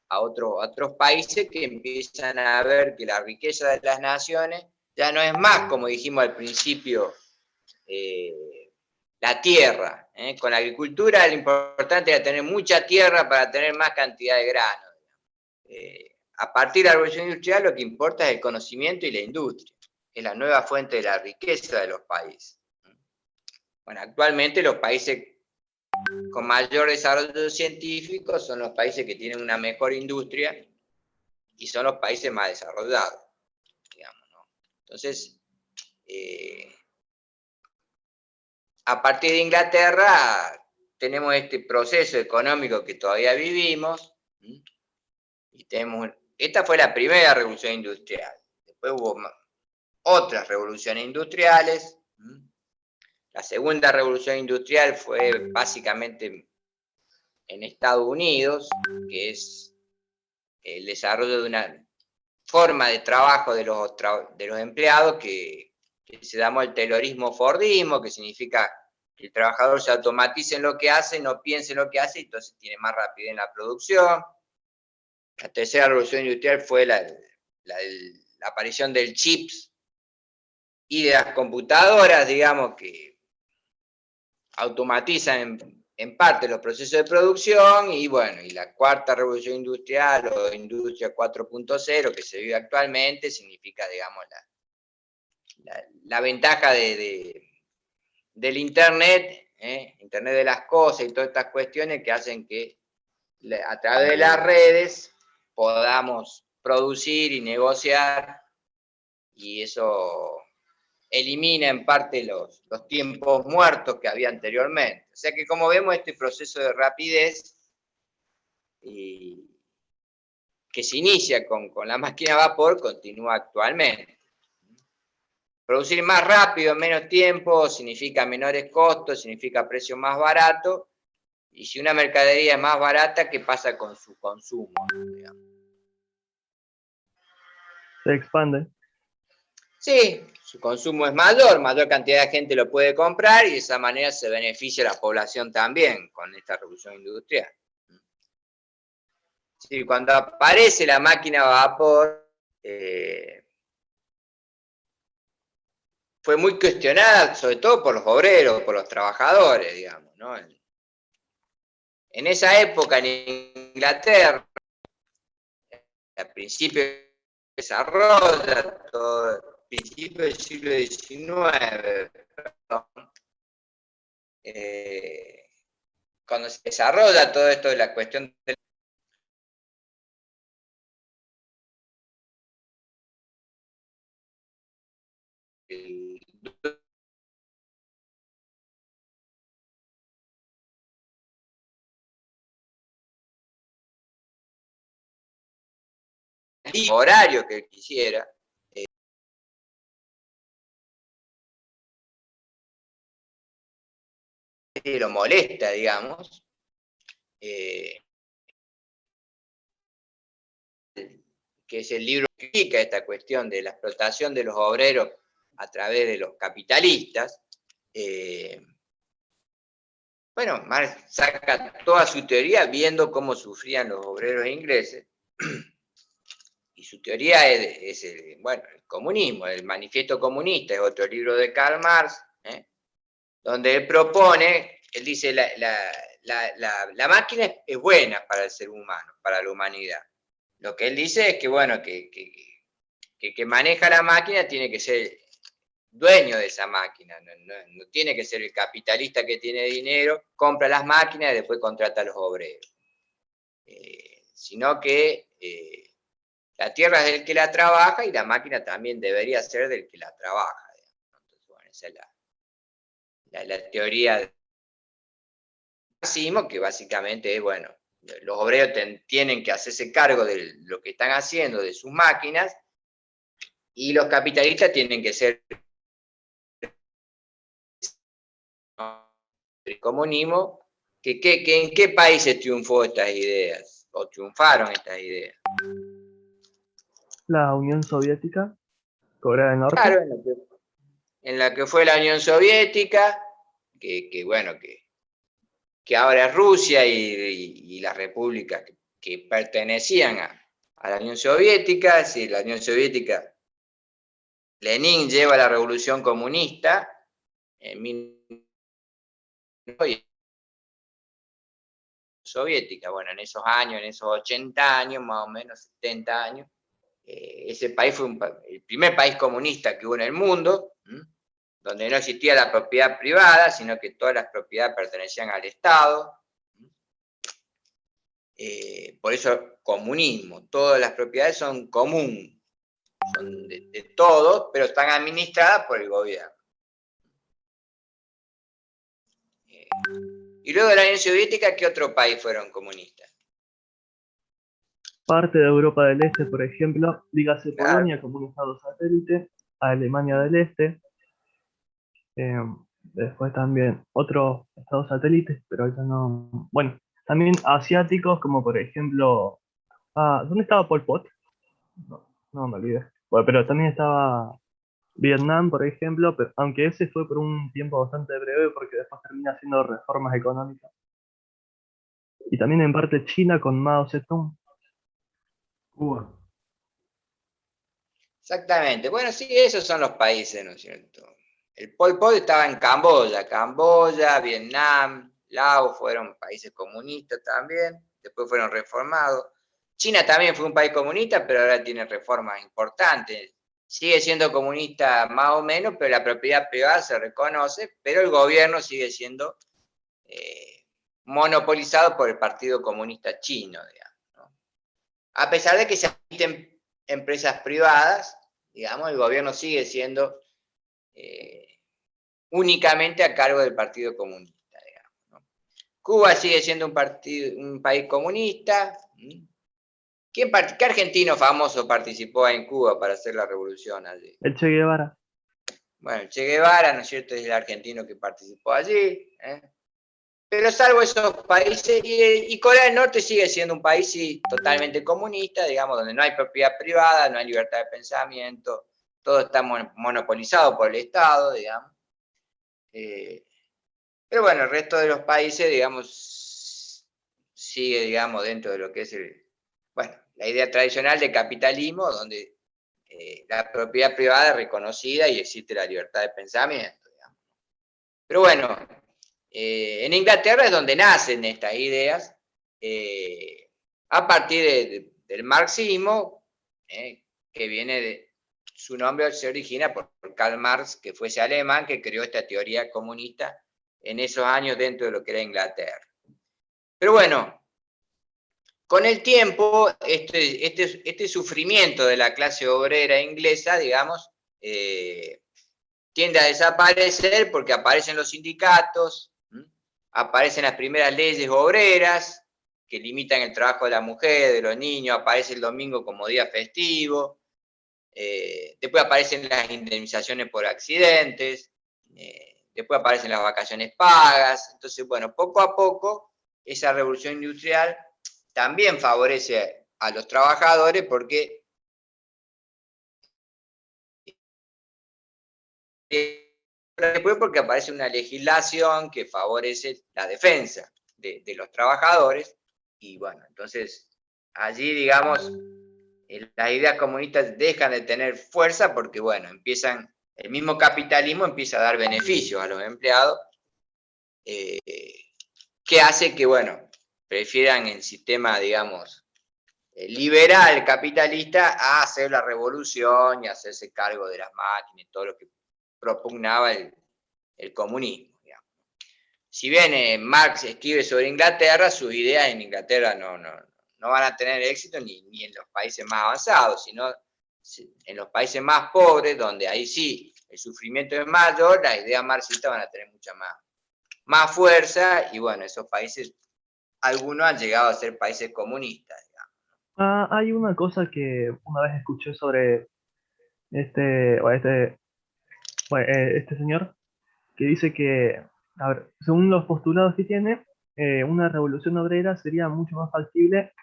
a otros países que empiezan a ver que la riqueza de las naciones ya no es más, como dijimos al principio, la tierra. Con la agricultura lo importante era tener mucha tierra para tener más cantidad de grano. A partir de la revolución industrial lo que importa es el conocimiento y la industria. Es la nueva fuente de la riqueza de los países. Bueno, actualmente los países con mayor desarrollo científico son los países que tienen una mejor industria y son los países más desarrollados, digamos, ¿no? Entonces, a partir de Inglaterra tenemos este proceso económico que todavía vivimos, y esta fue la primera revolución industrial. Después hubo otras revoluciones industriales. La segunda revolución industrial fue básicamente en Estados Unidos, que es el desarrollo de una forma de trabajo de los empleados que se llamó el taylorismo-fordismo, que significa que el trabajador se automatice en lo que hace, no piense en lo que hace, y entonces tiene más rapidez en la producción. La tercera revolución industrial fue la aparición del chips y de las computadoras, digamos, que automatizan en parte los procesos de producción y bueno, y la cuarta revolución industrial o industria 4.0 que se vive actualmente significa, digamos, la ventaja del Internet, Internet de las cosas y todas estas cuestiones que hacen que a través de las redes podamos producir y negociar, y eso elimina en parte los tiempos muertos que había anteriormente. O sea que, como vemos, este proceso de rapidez que se inicia con la máquina a vapor continúa actualmente. Producir más rápido en menos tiempo significa menores costos, significa precio más barato, y si una mercadería es más barata, ¿qué pasa con su consumo? Digamos? Se expande. Sí, su consumo es mayor cantidad de gente lo puede comprar y de esa manera se beneficia a la población también con esta revolución industrial. Sí, cuando aparece la máquina a vapor, fue muy cuestionada, sobre todo por los obreros, por los trabajadores, digamos, ¿no? En esa época en Inglaterra, al principio de desarrollo, principio del siglo XIX, cuando se desarrolla todo esto de la cuestión del horario que él quisiera, lo molesta, digamos, que es el libro que explica esta cuestión de la explotación de los obreros a través de los capitalistas. Bueno, Marx saca toda su teoría viendo cómo sufrían los obreros ingleses, y su teoría es el comunismo, el Manifiesto Comunista, es otro libro de Karl Marx, donde él propone, él dice, la máquina es buena para el ser humano, para la humanidad. Lo que él dice es que, bueno, que maneja la máquina tiene que ser dueño de esa máquina, no tiene que ser el capitalista que tiene dinero, compra las máquinas y después contrata a los obreros. Sino que la tierra es del que la trabaja y la máquina también debería ser del que la trabaja. Entonces, bueno, esa es la teoría del marxismo, que básicamente es, bueno, los obreros tienen que hacerse cargo de lo que están haciendo, de sus máquinas, y los capitalistas tienen que ser el comunismo. ¿En qué países triunfó estas ideas? ¿O triunfaron estas ideas? La Unión Soviética, Corea del Norte. Claro, en la que fue la Unión Soviética, que ahora es Rusia y las repúblicas que pertenecían a la Unión Soviética. Si la Unión Soviética, Lenin lleva la revolución comunista en 1900, soviética, bueno, en esos años, en esos 80 años, más o menos 70 años, ese país fue el primer país comunista que hubo en el mundo, donde no existía la propiedad privada, sino que todas las propiedades pertenecían al Estado. Por eso comunismo, todas las propiedades son común, son de todos, pero están administradas por el gobierno. Y luego de la Unión Soviética, ¿qué otro país fueron comunistas? Parte de Europa del Este, por ejemplo, dígase Claro. Polonia como un estado satélite, Alemania del Este, después también otros estados satélites, pero ahorita no. Bueno, también asiáticos como por ejemplo, ¿dónde estaba Pol Pot? No me olvidé. Bueno, pero también estaba Vietnam, por ejemplo, pero, aunque ese fue por un tiempo bastante breve porque después termina haciendo reformas económicas. Y también en parte China con Mao Zedong. Cuba. Exactamente. Bueno, sí, esos son los países, ¿no es cierto? El Pol Pot estaba en Camboya, Vietnam, Laos fueron países comunistas también, después fueron reformados. China también fue un país comunista, pero ahora tiene reformas importantes. Sigue siendo comunista más o menos, pero la propiedad privada se reconoce, pero el gobierno sigue siendo monopolizado por el Partido Comunista Chino, digamos, ¿no? A pesar de que se admiten empresas privadas, digamos, el gobierno sigue siendo únicamente a cargo del Partido Comunista, digamos, ¿no? Cuba sigue siendo un país comunista. ¿Qué argentino famoso participó en Cuba para hacer la revolución allí? El Che Guevara. Bueno, el Che Guevara, ¿no es cierto?, es el argentino que participó allí, ¿eh? Pero salvo esos países, y Corea del Norte sigue siendo un país sí, totalmente comunista, digamos, donde no hay propiedad privada, no hay libertad de pensamiento, todo está monopolizado por el Estado, digamos. Pero bueno, el resto de los países, digamos, sigue, digamos, dentro de lo que es la idea tradicional de capitalismo, donde la propiedad privada es reconocida y existe la libertad de pensamiento, digamos. Pero bueno, en Inglaterra es donde nacen estas ideas, a partir del marxismo, que viene de, su nombre se origina por Karl Marx, que fue ese alemán que creó esta teoría comunista en esos años dentro de lo que era Inglaterra. Pero bueno, con el tiempo, este sufrimiento de la clase obrera inglesa, digamos, tiende a desaparecer porque aparecen los sindicatos, aparecen las primeras leyes obreras que limitan el trabajo de la mujer, de los niños, aparece el domingo como día festivo, después aparecen las indemnizaciones por accidentes, después aparecen las vacaciones pagas. Entonces, bueno, poco a poco esa revolución industrial también favorece a los trabajadores porque después porque aparece una legislación que favorece la defensa de los trabajadores, y bueno, entonces allí, digamos, las ideas comunistas dejan de tener fuerza porque, bueno, el mismo capitalismo empieza a dar beneficios a los empleados, que hace que, bueno, prefieran el sistema, digamos, liberal capitalista a hacer la revolución y hacerse cargo de las máquinas y todo lo que propugnaba el comunismo, digamos. Si bien Marx escribe sobre Inglaterra, sus ideas en Inglaterra no van a tener éxito ni en los países más avanzados, sino en los países más pobres, donde ahí sí el sufrimiento es mayor, las ideas marxistas van a tener mucha más fuerza, y bueno, esos países, algunos han llegado a ser países comunistas. Hay una cosa que una vez escuché sobre este señor, que dice que, a ver, según los postulados que tiene, una revolución obrera sería mucho más factible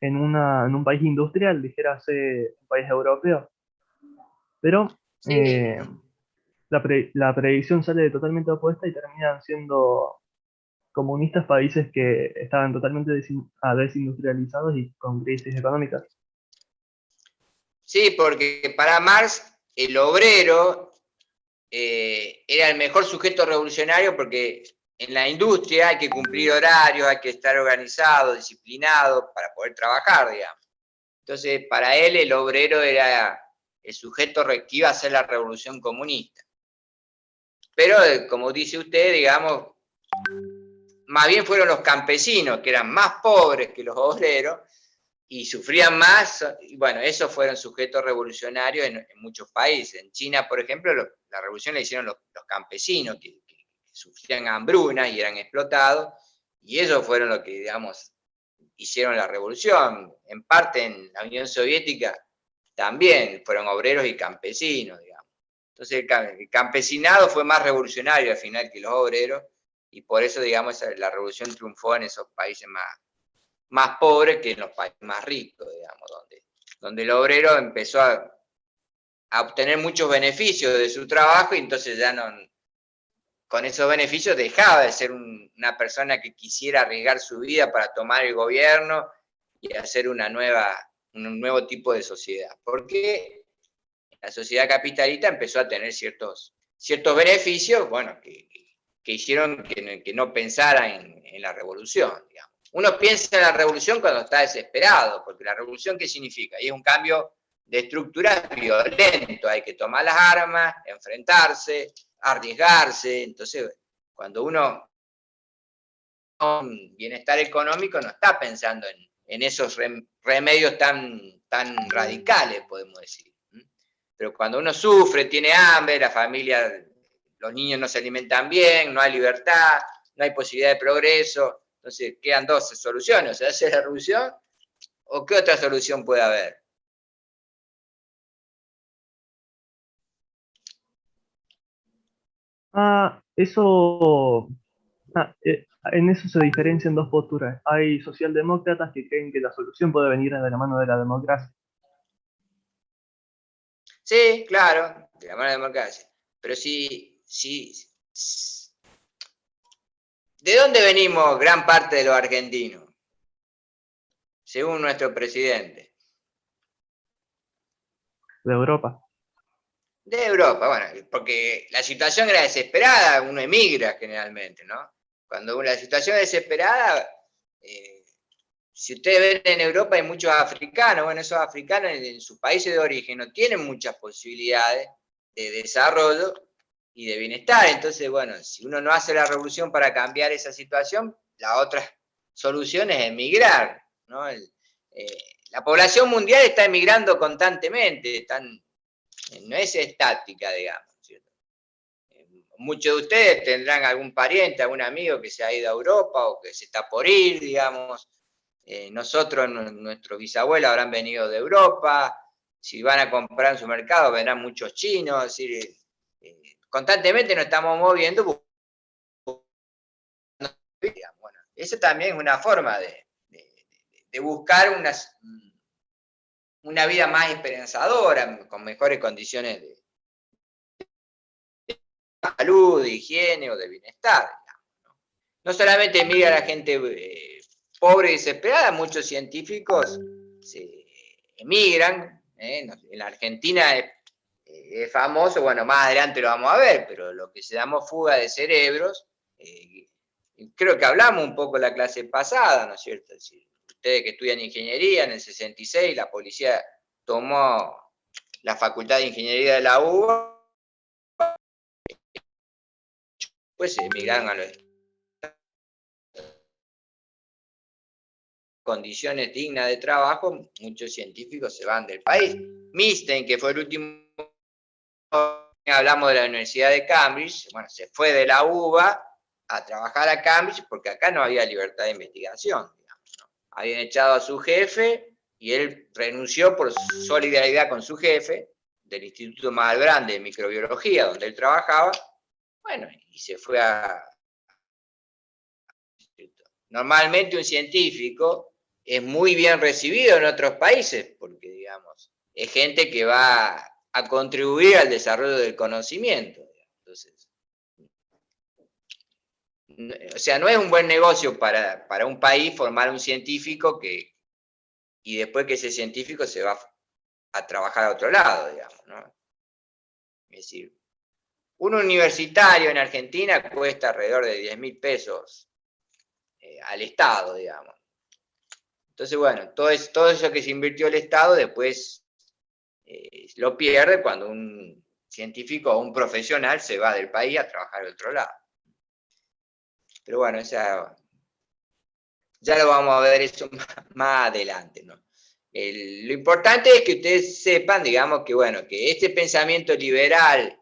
en un país industrial, dijérase un país europeo. Pero Sí. la predicción sale totalmente opuesta y terminan siendo comunistas países que estaban totalmente desindustrializados y con crisis económicas. Sí, porque para Marx el obrero era el mejor sujeto revolucionario porque en la industria hay que cumplir horarios, hay que estar organizado, disciplinado para poder trabajar, digamos. Entonces, para él el obrero era el sujeto que iba a hacer la revolución comunista. Pero, como dice usted, digamos, más bien fueron los campesinos, que eran más pobres que los obreros, y sufrían más, y bueno, esos fueron sujetos revolucionarios en muchos países. En China, por ejemplo, la revolución la hicieron los campesinos, que sufrían hambrunas y eran explotados, y ellos fueron los que, digamos, hicieron la revolución. En parte en la Unión Soviética también fueron obreros y campesinos, digamos. Entonces el campesinado fue más revolucionario al final que los obreros, y por eso, digamos, la revolución triunfó en esos países más pobres que en los países más ricos, digamos, donde el obrero empezó a obtener muchos beneficios de su trabajo, y entonces ya con esos beneficios dejaba de ser una persona que quisiera arriesgar su vida para tomar el gobierno y hacer un nuevo tipo de sociedad. Porque la sociedad capitalista empezó a tener ciertos beneficios, bueno, que que hicieron que no pensara en la revolución, digamos. Uno piensa en la revolución cuando está desesperado, porque la revolución, ¿qué significa? Y es un cambio de estructura violento, hay que tomar las armas, enfrentarse, arriesgarse. Entonces, cuando uno con bienestar económico no está pensando en esos remedios tan radicales, podemos decir. Pero cuando uno sufre, tiene hambre, la familia, los niños no se alimentan bien, no hay libertad, no hay posibilidad de progreso, entonces quedan dos soluciones: o se hace la revolución, o qué otra solución puede haber. En eso se diferencian dos posturas. Hay socialdemócratas que creen que la solución puede venir de la mano de la democracia. Sí, claro, de la mano de la democracia. Pero ¿de dónde venimos gran parte de los argentinos? Según nuestro presidente. De Europa. De Europa, bueno, porque la situación era desesperada, uno emigra generalmente, ¿no? Cuando la situación es desesperada, si ustedes ven en Europa hay muchos africanos, bueno, esos africanos en sus países de origen no tienen muchas posibilidades de desarrollo y de bienestar. Entonces, bueno, si uno no hace la revolución para cambiar esa situación, la otra solución es emigrar, ¿no? La población mundial está emigrando constantemente, no es estática, digamos, ¿cierto? Muchos de ustedes tendrán algún pariente, algún amigo que se ha ido a Europa o que se está por ir, digamos. Nosotros, nuestros bisabuelos habrán venido de Europa. Si van a comprar en su mercado, vendrán muchos chinos. Es decir, constantemente nos estamos moviendo. Bueno, esa también es una forma de buscar una vida más esperanzadora, con mejores condiciones de salud, de higiene o de bienestar. No solamente emigra la gente pobre y desesperada, muchos científicos emigran. En la Argentina es famoso, bueno, más adelante lo vamos a ver, pero lo que se llama fuga de cerebros, creo que hablamos un poco la clase pasada, ¿no es cierto? Es decir, ustedes que estudian ingeniería, en el 66 la policía tomó la Facultad de Ingeniería de la UBA, pues emigraron a los condiciones dignas de trabajo, muchos científicos se van del país. Milstein, que fue el último, hablamos de la Universidad de Cambridge, bueno, se fue de la UBA a trabajar a Cambridge porque acá no había libertad de investigación, digamos, ¿no? Habían echado a su jefe y él renunció por solidaridad con su jefe del instituto más grande de microbiología donde él trabajaba, bueno, y se fue a... Normalmente un científico es muy bien recibido en otros países, porque, digamos, es gente que va a contribuir al desarrollo del conocimiento. Entonces, o sea, no es un buen negocio para un país formar un científico y después que ese científico se va a trabajar a otro lado, digamos, ¿no? Es decir, un universitario en Argentina cuesta alrededor de 10.000 pesos al Estado, digamos. Entonces, bueno, todo eso que se invirtió el Estado después lo pierde cuando un científico o un profesional se va del país a trabajar al otro lado. Pero bueno, ya lo vamos a ver eso más adelante, ¿no? Lo importante es que ustedes sepan, digamos, que bueno, que este pensamiento liberal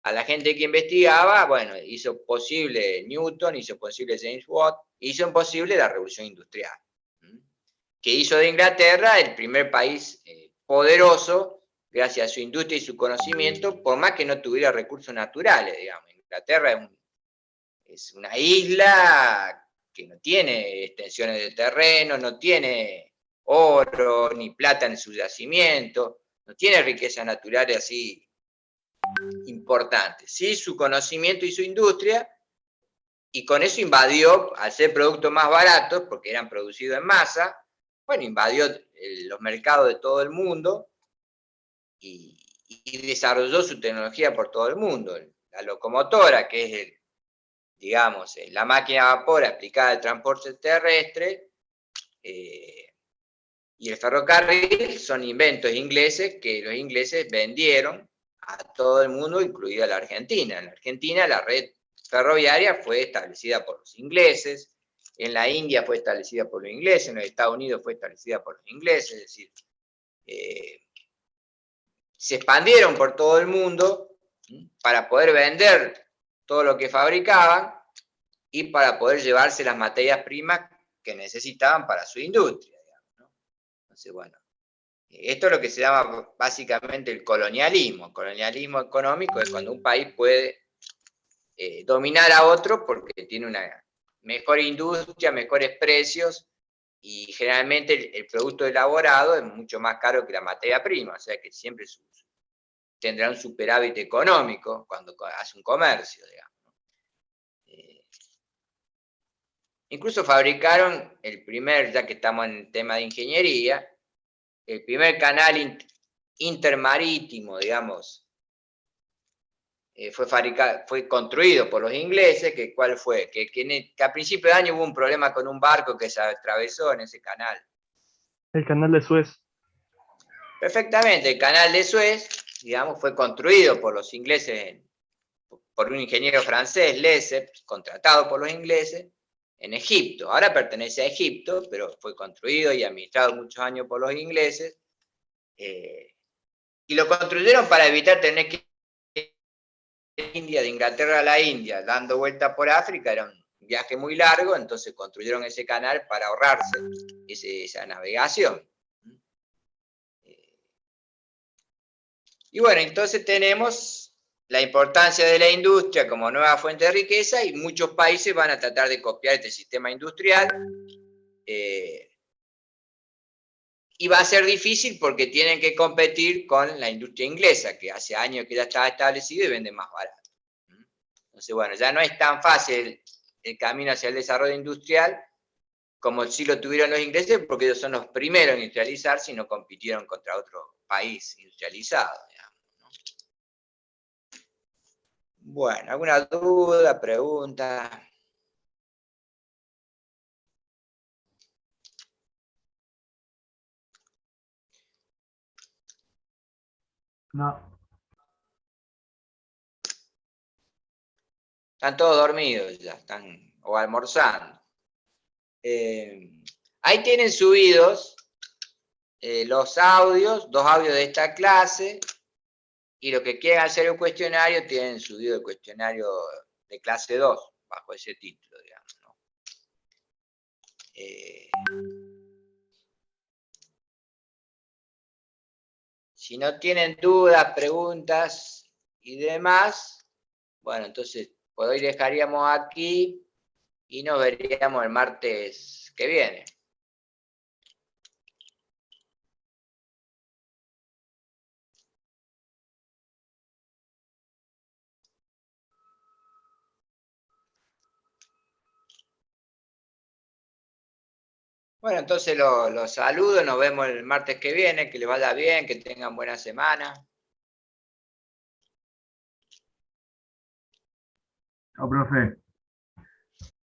a la gente que investigaba, bueno, hizo posible Newton, hizo posible James Watt, hizo posible la revolución industrial, que hizo de Inglaterra el primer país poderoso gracias a su industria y su conocimiento, por más que no tuviera recursos naturales, digamos. Inglaterra es una isla que no tiene extensiones de terreno, no tiene oro ni plata en su yacimiento, no tiene riquezas naturales así importantes. Sí, su conocimiento y su industria, y con eso invadió, al ser productos más baratos, porque eran producidos en masa, bueno, invadió los mercados de todo el mundo, y desarrolló su tecnología por todo el mundo. La locomotora, que es digamos, la máquina a vapor aplicada al transporte terrestre, y el ferrocarril son inventos ingleses que los ingleses vendieron a todo el mundo, incluida la Argentina. En la Argentina la red ferroviaria fue establecida por los ingleses, en la India fue establecida por los ingleses, en los Estados Unidos fue establecida por los ingleses, es decir, se expandieron por todo el mundo para poder vender todo lo que fabricaban y para poder llevarse las materias primas que necesitaban para su industria, digamos, ¿no? Entonces, bueno, esto es lo que se llama básicamente el colonialismo. El colonialismo económico es cuando un país puede dominar a otro porque tiene una mejor industria, mejores precios, y generalmente el producto elaborado es mucho más caro que la materia prima, o sea que siempre tendrá un superávit económico cuando hace un comercio, digamos. Incluso fabricaron el primer, ya que estamos en el tema de ingeniería, el primer canal intermarítimo, digamos, fue construido por los ingleses. ¿Cuál fue? Que a principio de año hubo un problema con un barco que se atravesó en ese canal. El canal de Suez. Perfectamente, el canal de Suez, digamos, fue construido por los ingleses, por un ingeniero francés, Lesseps, contratado por los ingleses, en Egipto. Ahora pertenece a Egipto, pero fue construido y administrado muchos años por los ingleses, y lo construyeron para evitar tener que India, de Inglaterra a la India, dando vuelta por África. Era un viaje muy largo, entonces construyeron ese canal para ahorrarse esa navegación. Y bueno, entonces tenemos la importancia de la industria como nueva fuente de riqueza, y muchos países van a tratar de copiar este sistema industrial, y va a ser difícil porque tienen que competir con la industria inglesa, que hace años que ya estaba establecida y vende más barato. Entonces, bueno, ya no es tan fácil el camino hacia el desarrollo industrial como sí lo tuvieron los ingleses, porque ellos son los primeros en industrializarse y no compitieron contra otro país industrializado, digamos, ¿no? Bueno, ¿alguna duda, pregunta? No. Están todos dormidos ya, o almorzando. Ahí tienen subidos los audios, 2 audios de esta clase, y los que quieran hacer un cuestionario tienen subido el cuestionario de clase 2, bajo ese título, digamos, ¿no? Si no tienen dudas, preguntas y demás, bueno, entonces por hoy dejaríamos aquí y nos veríamos el martes que viene. Bueno, entonces los saludo, nos vemos el martes que viene, que les vaya bien, que tengan buena semana. Chao, profe.